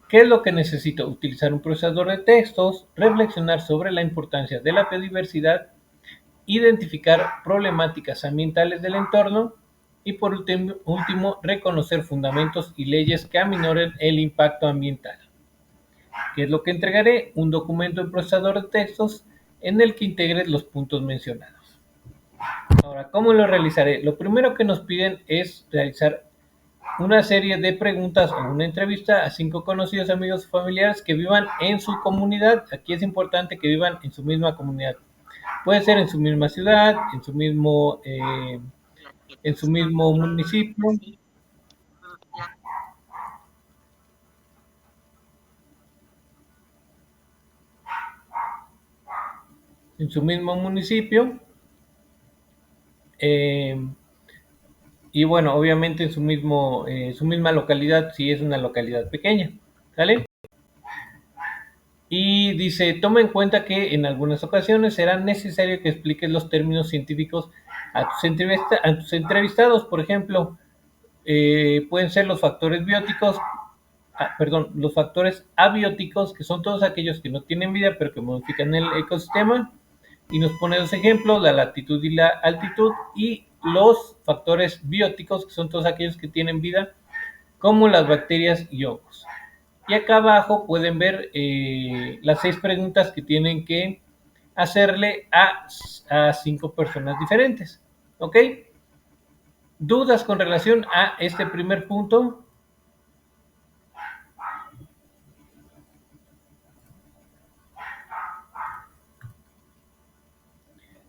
¿Qué es lo que necesito? Utilizar un procesador de textos, reflexionar sobre la importancia de la biodiversidad, identificar problemáticas ambientales del entorno y por último, reconocer fundamentos y leyes que aminoren el impacto ambiental. ¿Qué es lo que entregaré? Un documento en procesador de textos en el que integre los puntos mencionados. Ahora, ¿cómo lo realizaré? Lo primero que nos piden es realizar una serie de preguntas o una entrevista a 5 conocidos amigos y familiares que vivan en su comunidad. Aquí es importante que vivan en su misma comunidad. Puede ser en su misma ciudad, en su mismo municipio. En su mismo municipio. Y bueno, obviamente en su misma localidad, si es una localidad pequeña. ¿Sale? Y dice, toma en cuenta que en algunas ocasiones será necesario que expliques los términos científicos a tus entrevistados. Por ejemplo, pueden ser los factores bióticos, los factores abióticos, que son todos aquellos que no tienen vida, pero que modifican el ecosistema. Y nos pone dos ejemplos, la latitud y la altitud, y los factores bióticos, que son todos aquellos que tienen vida, como las bacterias y hongos. Y acá abajo pueden ver las 6 preguntas que tienen que hacerle a 5 personas diferentes. ¿Ok? ¿Dudas con relación a este primer punto?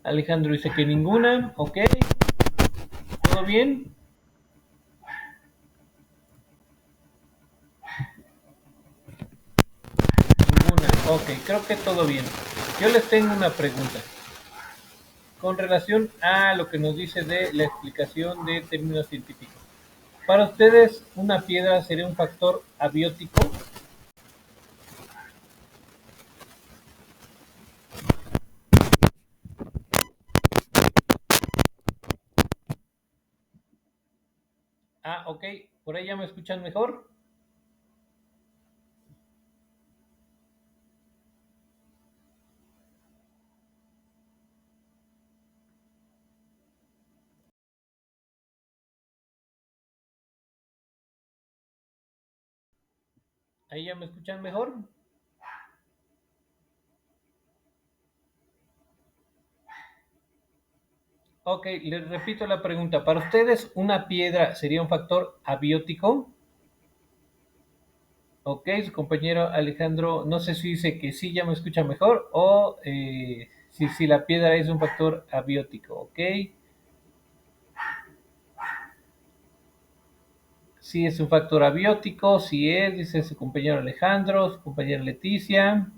Alejandro dice que ninguna. ¿Ok? ¿Todo bien? Ninguna. Ok, creo que todo bien. Yo les tengo una pregunta con relación a lo que nos dice de la explicación de términos científicos. ¿Para ustedes una piedra sería un factor abiótico? Ok. ¿Por ahí ya me escuchan mejor? ¿Ahí ya me escuchan mejor? Ok, les repito la pregunta. ¿Para ustedes una piedra sería un factor abiótico? Ok, su compañero Alejandro, no sé si dice que sí, ya me escucha mejor, o si la piedra es un factor abiótico. Ok, sí es un factor abiótico, sí es, dice su compañero Alejandro, su compañera Leticia.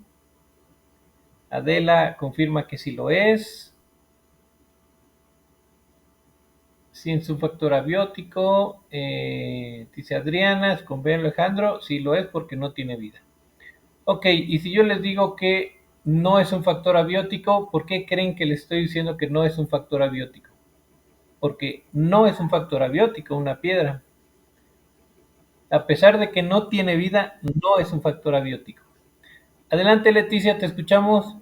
Adela confirma que sí lo es. Sí es un factor abiótico. Dice Adriana, su compañero Alejandro, sí lo es porque no tiene vida. Ok, y si yo les digo que no es un factor abiótico, ¿por qué creen que les estoy diciendo que no es un factor abiótico? Porque no es un factor abiótico una piedra. A pesar de que no tiene vida, no es un factor abiótico. Adelante, Leticia, te escuchamos.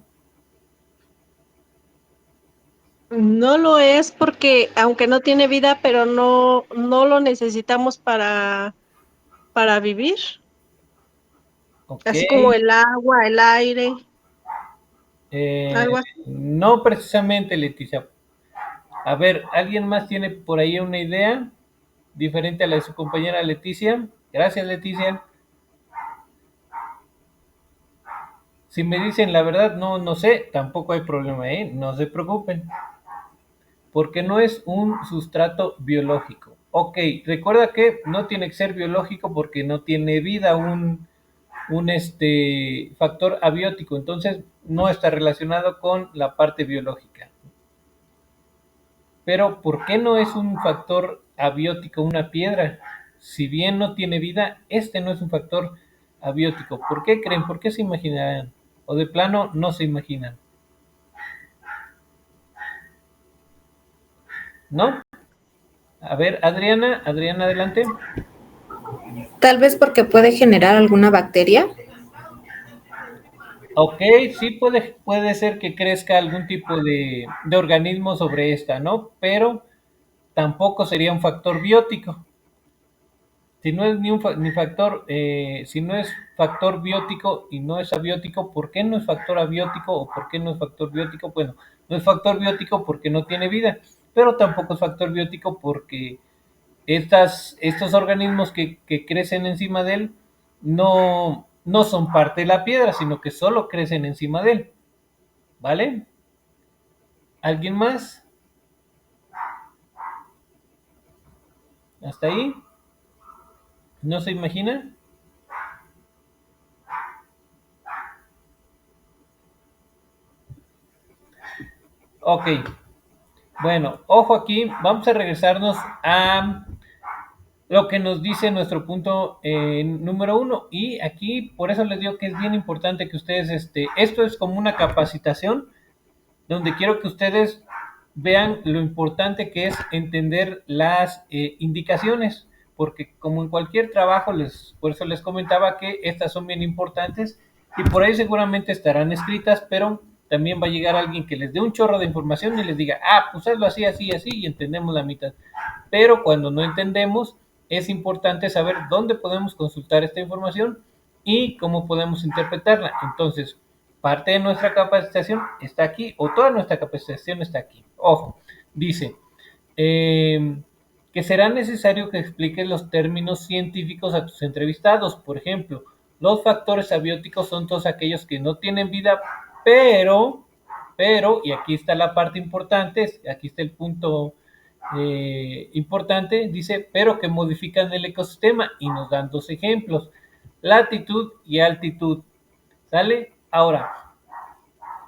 No lo es porque, aunque no tiene vida, pero no lo necesitamos para vivir, Ok. así como el agua, el aire, algo así. No precisamente, Leticia. A ver, ¿alguien más tiene por ahí una idea diferente a la de su compañera Leticia? Gracias, Leticia. Si me dicen la verdad, no sé, tampoco hay problema, ¿eh? No se preocupen. Porque no es un sustrato biológico. Ok, recuerda que no tiene que ser biológico porque no tiene vida un factor abiótico, entonces no está relacionado con la parte biológica. Pero ¿por qué no es un factor abiótico una piedra? Si bien no tiene vida, este no es un factor abiótico. ¿Por qué creen? ¿Por qué se imaginarán? ¿O de plano no se imaginan? ¿No? A ver, Adriana, adelante. Tal vez porque puede generar alguna bacteria. Ok, sí puede ser que crezca algún tipo de organismo sobre esta, ¿no? Pero tampoco sería un factor biótico. Si no es ni factor, si no es factor biótico y no es abiótico, ¿por qué no es factor abiótico o por qué no es factor biótico? Bueno, no es factor biótico porque no tiene vida, pero tampoco es factor biótico porque estos organismos que crecen encima de él no son parte de la piedra, sino que solo crecen encima de él. ¿Vale? ¿Alguien más? ¿Hasta ahí? ¿No se imagina? Ok. Bueno, ojo aquí, vamos a regresarnos a lo que nos dice nuestro punto número 1. Y aquí, por eso les digo que es bien importante que ustedes, esto es como una capacitación donde quiero que ustedes vean lo importante que es entender las indicaciones, porque como en cualquier trabajo, por eso les comentaba que estas son bien importantes y por ahí seguramente estarán escritas, pero también va a llegar alguien que les dé un chorro de información y les diga, pues hazlo así, así, así, y entendemos la mitad. Pero cuando no entendemos, es importante saber dónde podemos consultar esta información y cómo podemos interpretarla. Entonces, parte de nuestra capacitación está aquí, o toda nuestra capacitación está aquí. Ojo, dice que será necesario que expliques los términos científicos a tus entrevistados. Por ejemplo, los factores abióticos son todos aquellos que no tienen vida, pero, y aquí está la parte importante, aquí está el punto importante, dice, pero que modifican el ecosistema y nos dan dos ejemplos, latitud y altitud. ¿Sale? Ahora,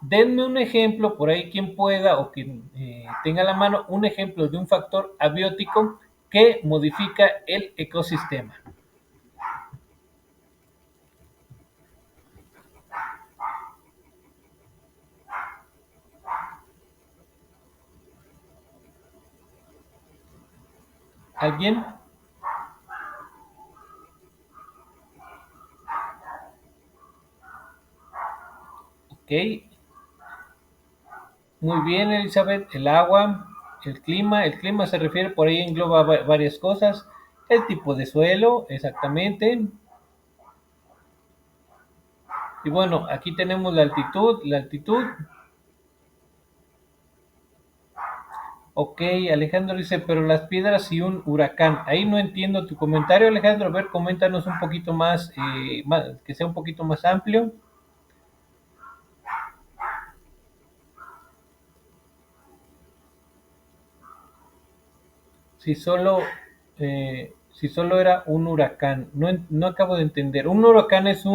denme un ejemplo, por ahí quien pueda o quien tenga a la mano, un ejemplo de un factor abiótico que modifica el ecosistema. ¿Alguien? Ok. Muy bien, Elizabeth. El agua, el clima se refiere, por ahí engloba varias cosas. El tipo de suelo, exactamente. Y bueno, aquí tenemos la altitud. Ok, Alejandro dice, pero las piedras y un huracán. Ahí no entiendo tu comentario, Alejandro. A ver, coméntanos un poquito más, que sea un poquito más amplio. Si solo, si solo era un huracán, no acabo de entender. Un huracán es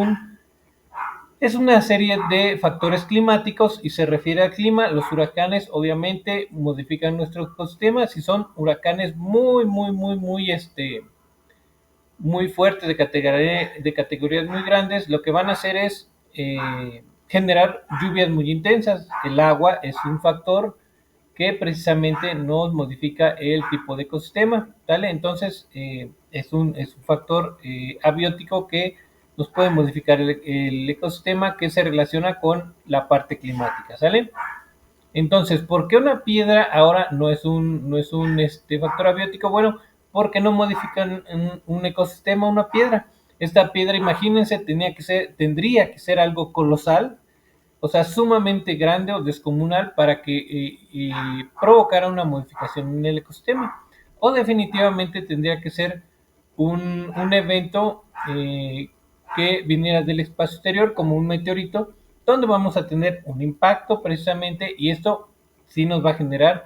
una serie de factores climáticos y se refiere al clima. Los huracanes obviamente modifican nuestro ecosistema. Si son huracanes muy fuertes, de categorías muy grandes, lo que van a hacer es generar lluvias muy intensas. El agua es un factor que precisamente nos modifica el tipo de ecosistema, ¿vale? Entonces, es un factor abiótico que nos puede modificar el ecosistema que se relaciona con la parte climática, ¿sale? Entonces, ¿por qué una piedra ahora no es un factor abiótico? Bueno, porque no modifican un ecosistema, una piedra. Esta piedra, imagínense, tendría que ser algo colosal, o sea, sumamente grande o descomunal para que provocara una modificación en el ecosistema. O definitivamente tendría que ser un evento que viniera del espacio exterior como un meteorito, donde vamos a tener un impacto precisamente y esto sí nos va a generar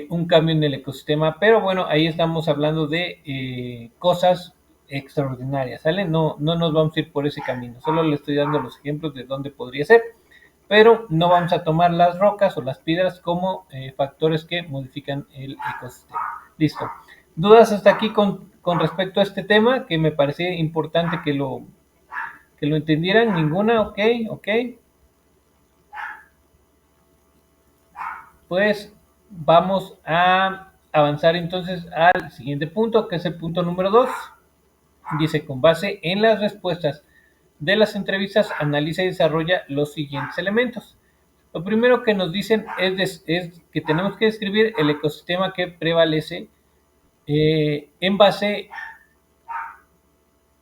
un cambio en el ecosistema, pero bueno, ahí estamos hablando de cosas extraordinarias, ¿sale? No, no nos vamos a ir por ese camino, solo le estoy dando los ejemplos de dónde podría ser, pero no vamos a tomar las rocas o las piedras como factores que modifican el ecosistema. Listo. ¿Dudas hasta aquí con respecto a este tema? Que me parecía importante que lo entendieran. ¿Ninguna? Ok, ok. Pues vamos a avanzar entonces al siguiente punto, que es el punto número 2. Dice, con base en las respuestas de las entrevistas, analiza y desarrolla los siguientes elementos. Lo primero que nos dicen es que tenemos que describir el ecosistema que prevalece en base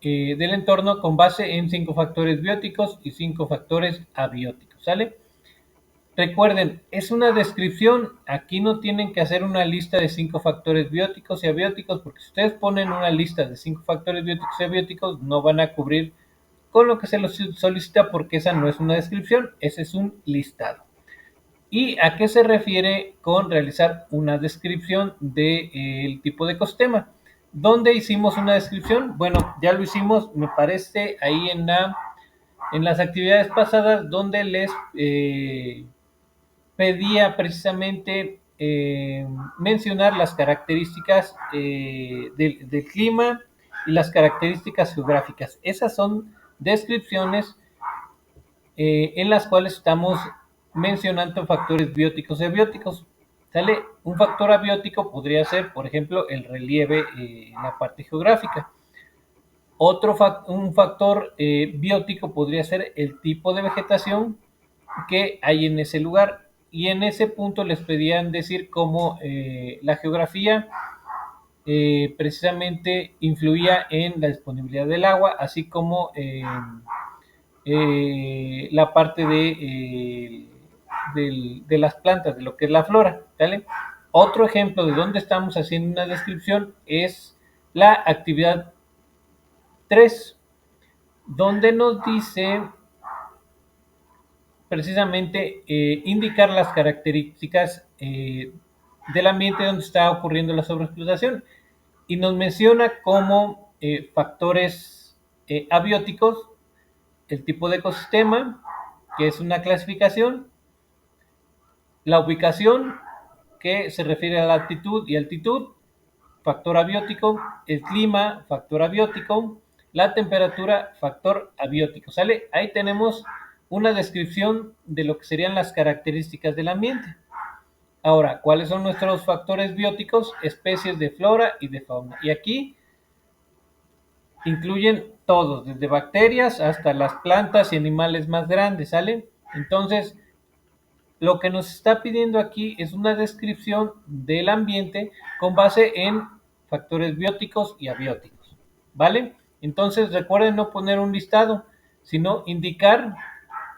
del entorno con base en 5 factores bióticos y 5 factores abióticos, ¿sale? Recuerden, es una descripción, aquí no tienen que hacer una lista de 5 factores bióticos y abióticos, porque si ustedes ponen una lista de 5 factores bióticos y abióticos, no van a cubrir con lo que se les solicita, porque esa no es una descripción, ese es un listado. ¿Y a qué se refiere con realizar una descripción del tipo de ecosistema? ¿Dónde hicimos una descripción? Bueno, ya lo hicimos, me parece, ahí en las actividades pasadas, donde les pedía precisamente mencionar las características del clima y las características geográficas. Esas son descripciones en las cuales estamos mencionando factores bióticos y abióticos. ¿Sale? Un factor abiótico podría ser, por ejemplo, el relieve en la parte geográfica. Un factor biótico podría ser el tipo de vegetación que hay en ese lugar. Y en ese punto les pedían decir cómo la geografía precisamente influía en la disponibilidad del agua, así como la parte de las plantas, de lo que es la flora, ¿vale? Otro ejemplo de donde estamos haciendo una descripción es la actividad 3, donde nos dice precisamente indicar las características del ambiente donde está ocurriendo la sobreexplotación y nos menciona como factores abióticos el tipo de ecosistema, que es una clasificación, la ubicación, que se refiere a la altitud y altitud, factor abiótico, el clima, factor abiótico, la temperatura, factor abiótico, ¿sale? Ahí tenemos una descripción de lo que serían las características del ambiente. Ahora, ¿cuáles son nuestros factores bióticos? Especies de flora y de fauna. Y aquí incluyen todos, desde bacterias hasta las plantas y animales más grandes, ¿sale? Entonces, lo que nos está pidiendo aquí es una descripción del ambiente con base en factores bióticos y abióticos, ¿vale? Entonces, recuerden no poner un listado, sino indicar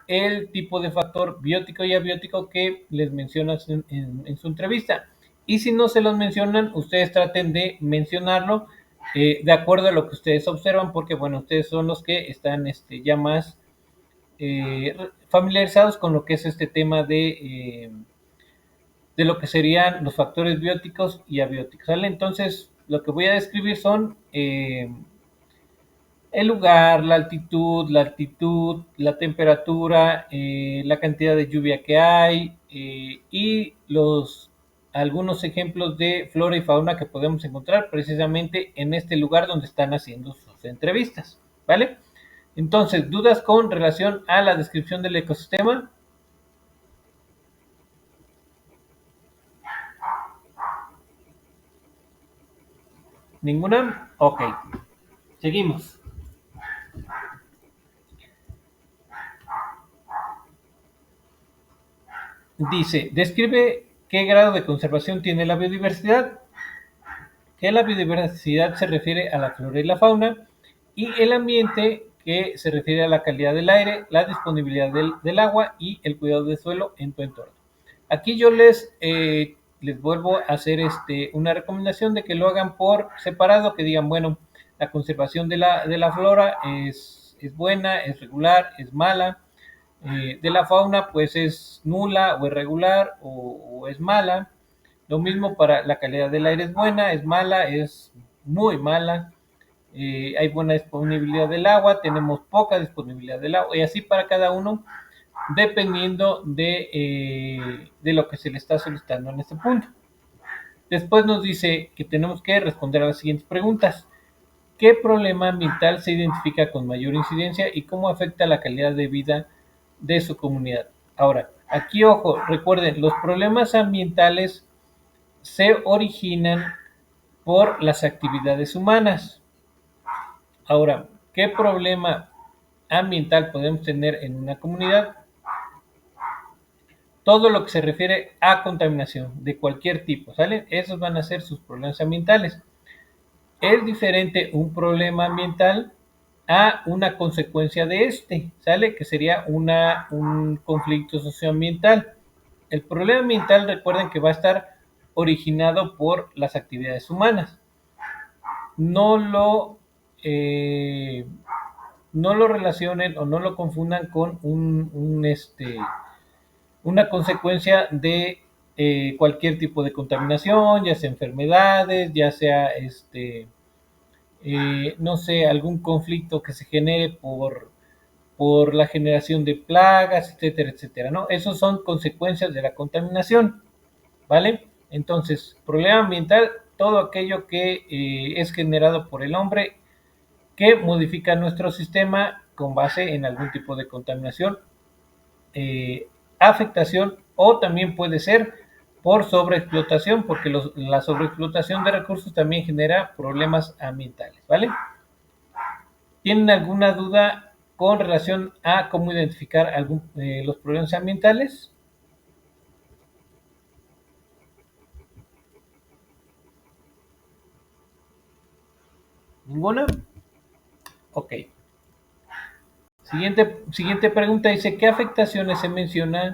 el tipo de factor biótico y abiótico que les mencionas en su entrevista. Y si no se los mencionan, ustedes traten de mencionarlo de acuerdo a lo que ustedes observan, porque bueno, ustedes son los que están ya más familiarizados con lo que es este tema de lo que serían los factores bióticos y abióticos, ¿sale? Entonces, lo que voy a describir son el lugar, la altitud, la temperatura, la cantidad de lluvia que hay y algunos ejemplos de flora y fauna que podemos encontrar precisamente en este lugar donde están haciendo sus entrevistas, ¿vale? Entonces, ¿dudas con relación a la descripción del ecosistema? ¿Ninguna? Ok. Seguimos. dice, describe qué grado de conservación tiene la biodiversidad, que la biodiversidad se refiere a la flora y la fauna, y el ambiente, que se refiere a la calidad del aire, la disponibilidad del agua y el cuidado del suelo en tu entorno. Aquí yo les vuelvo a hacer una recomendación de que lo hagan por separado, que digan, bueno, la conservación de la flora es buena, es regular, es mala. De la fauna, pues es nula o irregular o es mala. Lo mismo para la calidad del aire, es buena, es mala, es muy mala. Hay buena disponibilidad del agua, tenemos poca disponibilidad del agua, y así para cada uno, dependiendo de lo que se le está solicitando en este punto. Después nos dice que tenemos que responder a las siguientes preguntas. ¿Qué problema ambiental se identifica con mayor incidencia y cómo afecta la calidad de vida de su comunidad? Ahora, aquí ojo, recuerden, los problemas ambientales se originan por las actividades humanas. Ahora, ¿qué problema ambiental podemos tener en una comunidad? Todo lo que se refiere a contaminación de cualquier tipo, ¿sale? Esos van a ser sus problemas ambientales. Es diferente un problema ambiental a una consecuencia de ¿sale? Que sería un conflicto socioambiental. El problema ambiental, recuerden que va a estar originado por las actividades humanas. No lo, eh, no lo relacionen o no lo confundan con una consecuencia de cualquier tipo de contaminación, ya sea enfermedades, ya sea no sé, algún conflicto que se genere por la generación de plagas, etcétera, etcétera, ¿no? Esos son consecuencias de la contaminación, ¿vale? Entonces, problema ambiental, todo aquello que es generado por el hombre que modifica nuestro sistema con base en algún tipo de contaminación, afectación, o también puede ser por sobreexplotación, porque la sobreexplotación de recursos también genera problemas ambientales, ¿vale? ¿Tienen alguna duda con relación a cómo identificar los problemas ambientales? ¿Ninguna? Ok. Siguiente pregunta dice, ¿qué afectaciones se mencionan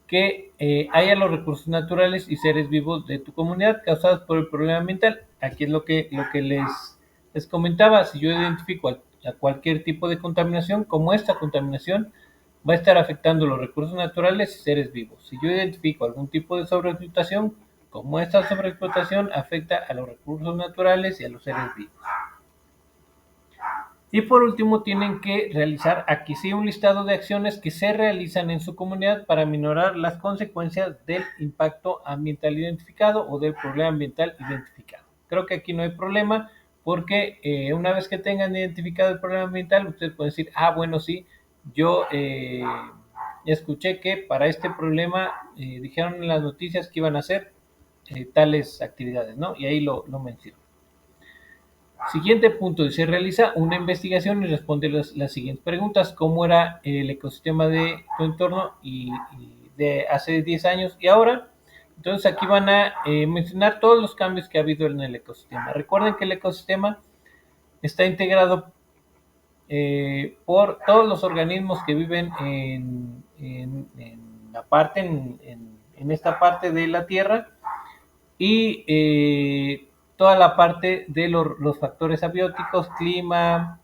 que hay a los recursos naturales y seres vivos de tu comunidad causadas por el problema ambiental? Aquí es lo que les comentaba. Si yo identifico a cualquier tipo de contaminación, como esta contaminación va a estar afectando los recursos naturales y seres vivos. Si yo identifico algún tipo de sobreexplotación, como esta sobreexplotación afecta a los recursos naturales y a los seres vivos. Y por último, tienen que realizar aquí sí un listado de acciones que se realizan en su comunidad para minorar las consecuencias del impacto ambiental identificado o del problema ambiental identificado. Creo que aquí no hay problema porque una vez que tengan identificado el problema ambiental, ustedes pueden decir, bueno, sí, yo escuché que para este problema dijeron en las noticias que iban a hacer tales actividades, ¿no? Y ahí lo menciono. Siguiente punto, se realiza una investigación y responde las siguientes preguntas. ¿Cómo era el ecosistema de tu entorno y de hace 10 años y ahora? Entonces aquí van a mencionar todos los cambios que ha habido en el ecosistema. Recuerden que el ecosistema está integrado por todos los organismos que viven en esta parte de la Tierra, y toda la parte de los factores abióticos, clima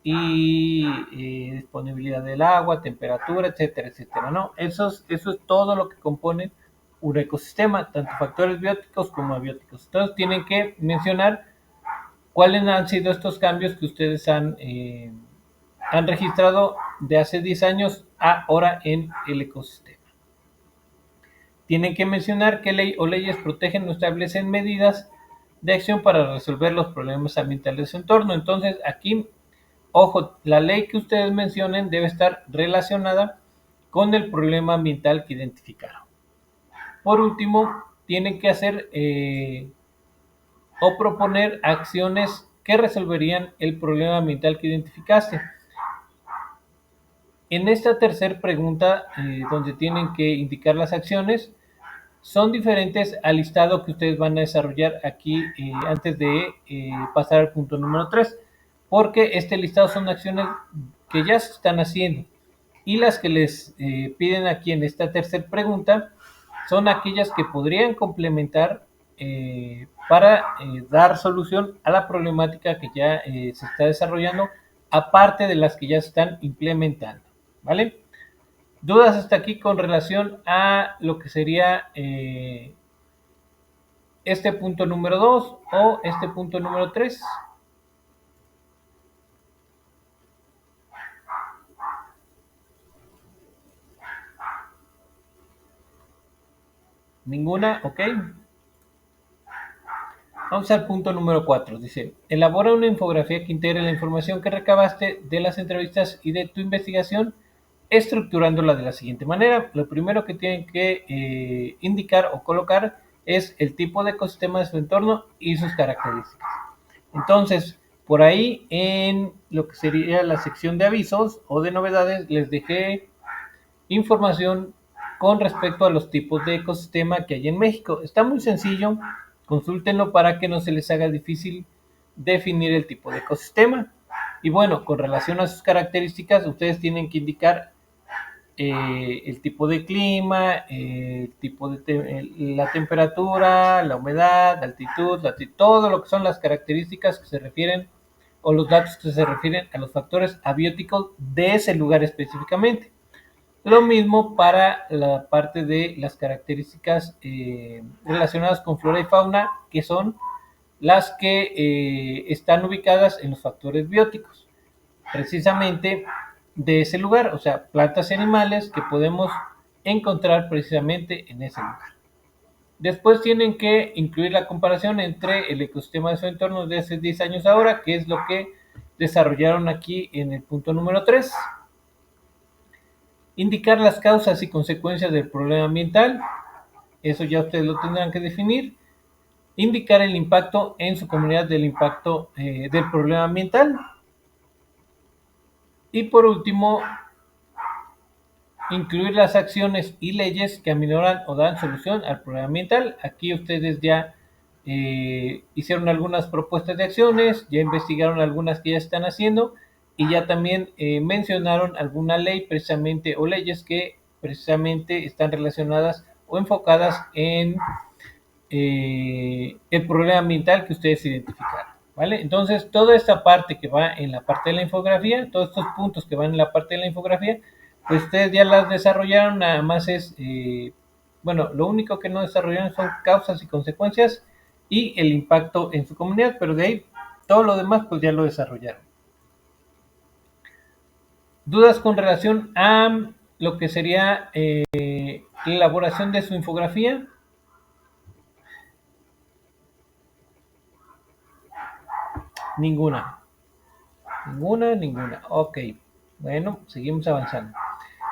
y disponibilidad del agua, temperatura, etcétera, etcétera, ¿no? Eso es todo lo que compone un ecosistema, tanto factores bióticos como abióticos. Entonces tienen que mencionar cuáles han sido estos cambios que ustedes han registrado de hace 10 años a ahora en el ecosistema. Tienen que mencionar qué ley o leyes protegen o establecen medidas de acción para resolver los problemas ambientales de su entorno. Entonces, aquí, ojo, la ley que ustedes mencionen debe estar relacionada con el problema ambiental que identificaron. Por último, tienen que hacer o proponer acciones que resolverían el problema ambiental que identificaste. En esta tercera pregunta, donde tienen que indicar las acciones, son diferentes al listado que ustedes van a desarrollar aquí antes de pasar al punto número 3, porque este listado son acciones que ya se están haciendo y las que les piden aquí en esta tercera pregunta son aquellas que podrían complementar para dar solución a la problemática que ya se está desarrollando, aparte de las que ya se están implementando, ¿vale? ¿Dudas hasta aquí con relación a lo que sería este punto número 2 o este punto número 3? ¿Ninguna? Ok. Vamos al punto número 4. Dice, elabora una infografía que integre la información que recabaste de las entrevistas y de tu investigación, estructurándola de la siguiente manera. Lo primero que tienen que indicar o colocar es el tipo de ecosistema de su entorno y sus características. Entonces, por ahí en lo que sería la sección de avisos o de novedades, les dejé información con respecto a los tipos de ecosistema que hay en México. Está muy sencillo, consúltenlo para que no se les haga difícil definir el tipo de ecosistema. Y bueno, con relación a sus características, ustedes tienen que indicar el tipo de clima, el tipo de la temperatura, la humedad, la altitud, todo lo que son las características que se refieren o los datos que se refieren a los factores abióticos de ese lugar específicamente. Lo mismo para la parte de las características relacionadas con flora y fauna, que son las que están ubicadas en los factores bióticos, precisamente de ese lugar, o sea, plantas y animales que podemos encontrar precisamente en ese lugar. Después tienen que incluir la comparación entre el ecosistema de su entorno de hace 10 años ahora, que es lo que desarrollaron aquí en el punto número 3. Indicar las causas y consecuencias del problema ambiental, eso ya ustedes lo tendrán que definir. Indicar el impacto en su comunidad del impacto del problema ambiental. Y por último, incluir las acciones y leyes que aminoran o dan solución al problema ambiental. Aquí ustedes ya hicieron algunas propuestas de acciones, ya investigaron algunas que ya están haciendo y ya también mencionaron alguna ley precisamente o leyes que precisamente están relacionadas o enfocadas en el problema ambiental que ustedes identificaron, ¿vale? Entonces, toda esta parte que va en la parte de la infografía, todos estos puntos que van en la parte de la infografía, pues ustedes ya las desarrollaron, nada más es, bueno, lo único que no desarrollaron son causas y consecuencias y el impacto en su comunidad, pero de ahí todo lo demás pues ya lo desarrollaron. ¿Dudas con relación a lo que sería la elaboración de su infografía? Ninguna. Ok. Bueno, seguimos avanzando.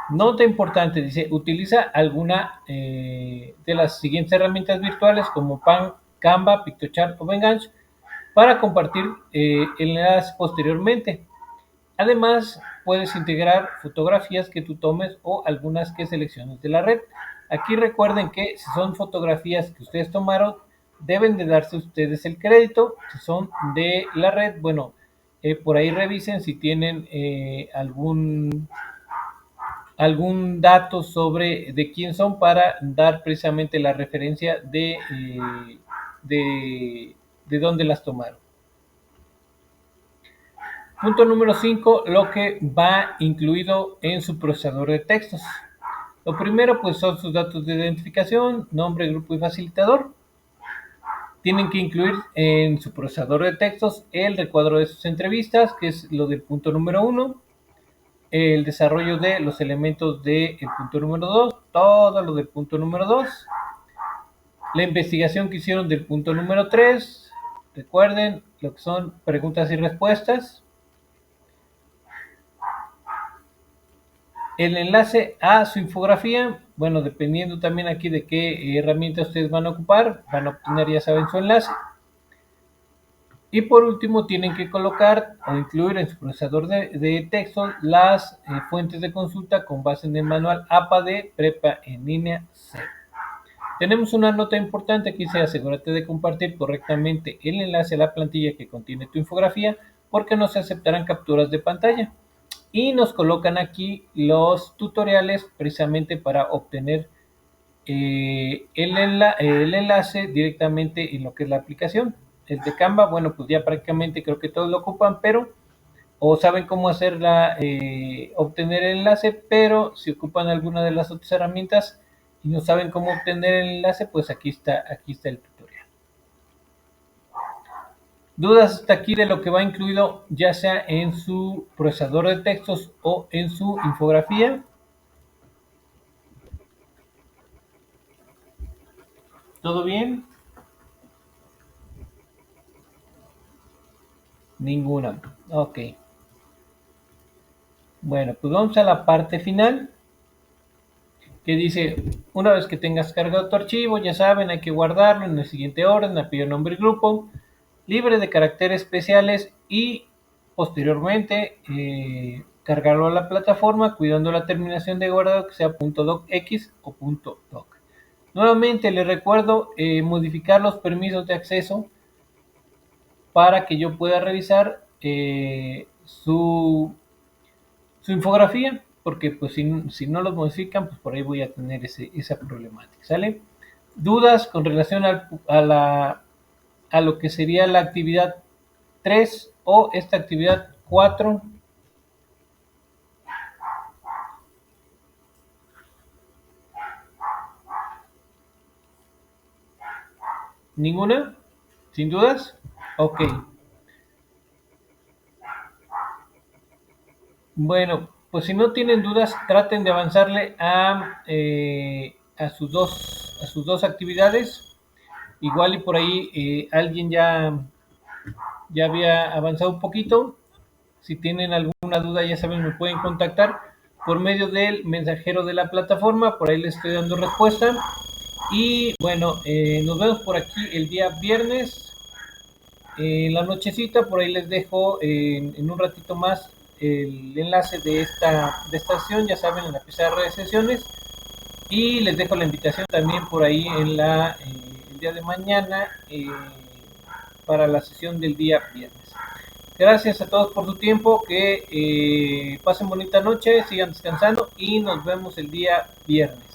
Nota importante, dice, utiliza alguna de las siguientes herramientas virtuales como Canva, Pictochart o Behance para compartir el enlace posteriormente. Además, puedes integrar fotografías que tú tomes o algunas que selecciones de la red. Aquí recuerden que si son fotografías que ustedes tomaron, deben de darse ustedes el crédito. Si son de la red, bueno, por ahí revisen si tienen algún dato sobre de quién son para dar precisamente la referencia de dónde las tomaron. Punto número 5, lo que va incluido en su procesador de textos. Lo primero pues son sus datos de identificación, nombre, grupo y facilitador. Tienen que incluir en su procesador de textos el recuadro de sus entrevistas, que es lo del punto número 1, el desarrollo de los elementos del punto número 2, todo lo del punto número 2, la investigación que hicieron del punto número 3, recuerden lo que son preguntas y respuestas, el enlace a su infografía, bueno, dependiendo también aquí de qué herramienta ustedes van a ocupar, van a obtener, ya saben, su enlace. Y por último, tienen que colocar o incluir en su procesador de texto las fuentes de consulta con base en el manual APA de Prepa en línea 0. Tenemos una nota importante aquí, dice: asegúrate de compartir correctamente el enlace a la plantilla que contiene tu infografía, porque no se aceptarán capturas de pantalla. Y nos colocan aquí los tutoriales precisamente para obtener el enlace directamente en lo que es la aplicación. El de Canva, bueno, pues ya prácticamente creo que todos lo ocupan, pero o saben cómo hacerla, obtener el enlace, pero si ocupan alguna de las otras herramientas y no saben cómo obtener el enlace, pues aquí está el tutorial. ¿Dudas hasta aquí de lo que va incluido ya sea en su procesador de textos o en su infografía? ¿Todo bien? Ninguna. Ok. Bueno, pues vamos a la parte final, que dice: una vez que tengas cargado tu archivo, ya saben, hay que guardarlo en el siguiente orden: apellido, nombre y grupo, libre de caracteres especiales, y posteriormente cargarlo a la plataforma, cuidando la terminación de guardado que sea .docx o .doc. Nuevamente les recuerdo modificar los permisos de acceso para que yo pueda revisar su infografía, porque pues si no los modifican, pues por ahí voy a tener esa problemática, ¿sale? ¿Dudas con relación a lo que sería la actividad 3 o esta actividad 4? ¿Ninguna? ¿Sin dudas? Ok. Bueno, pues si no tienen dudas, traten de avanzarle a sus dos actividades. Igual y por ahí alguien ya había avanzado un poquito. Si tienen alguna duda, ya saben, me pueden contactar por medio del mensajero de la plataforma. Por ahí les estoy dando respuesta. Y bueno, nos vemos por aquí el día viernes en la nochecita. Por ahí les dejo en un ratito más el enlace de esta sesión, ya saben, en la pizarra de sesiones. Y les dejo la invitación también por ahí en el día de mañana para la sesión del día viernes. Gracias a todos por su tiempo, que pasen bonita noche, sigan descansando y nos vemos el día viernes.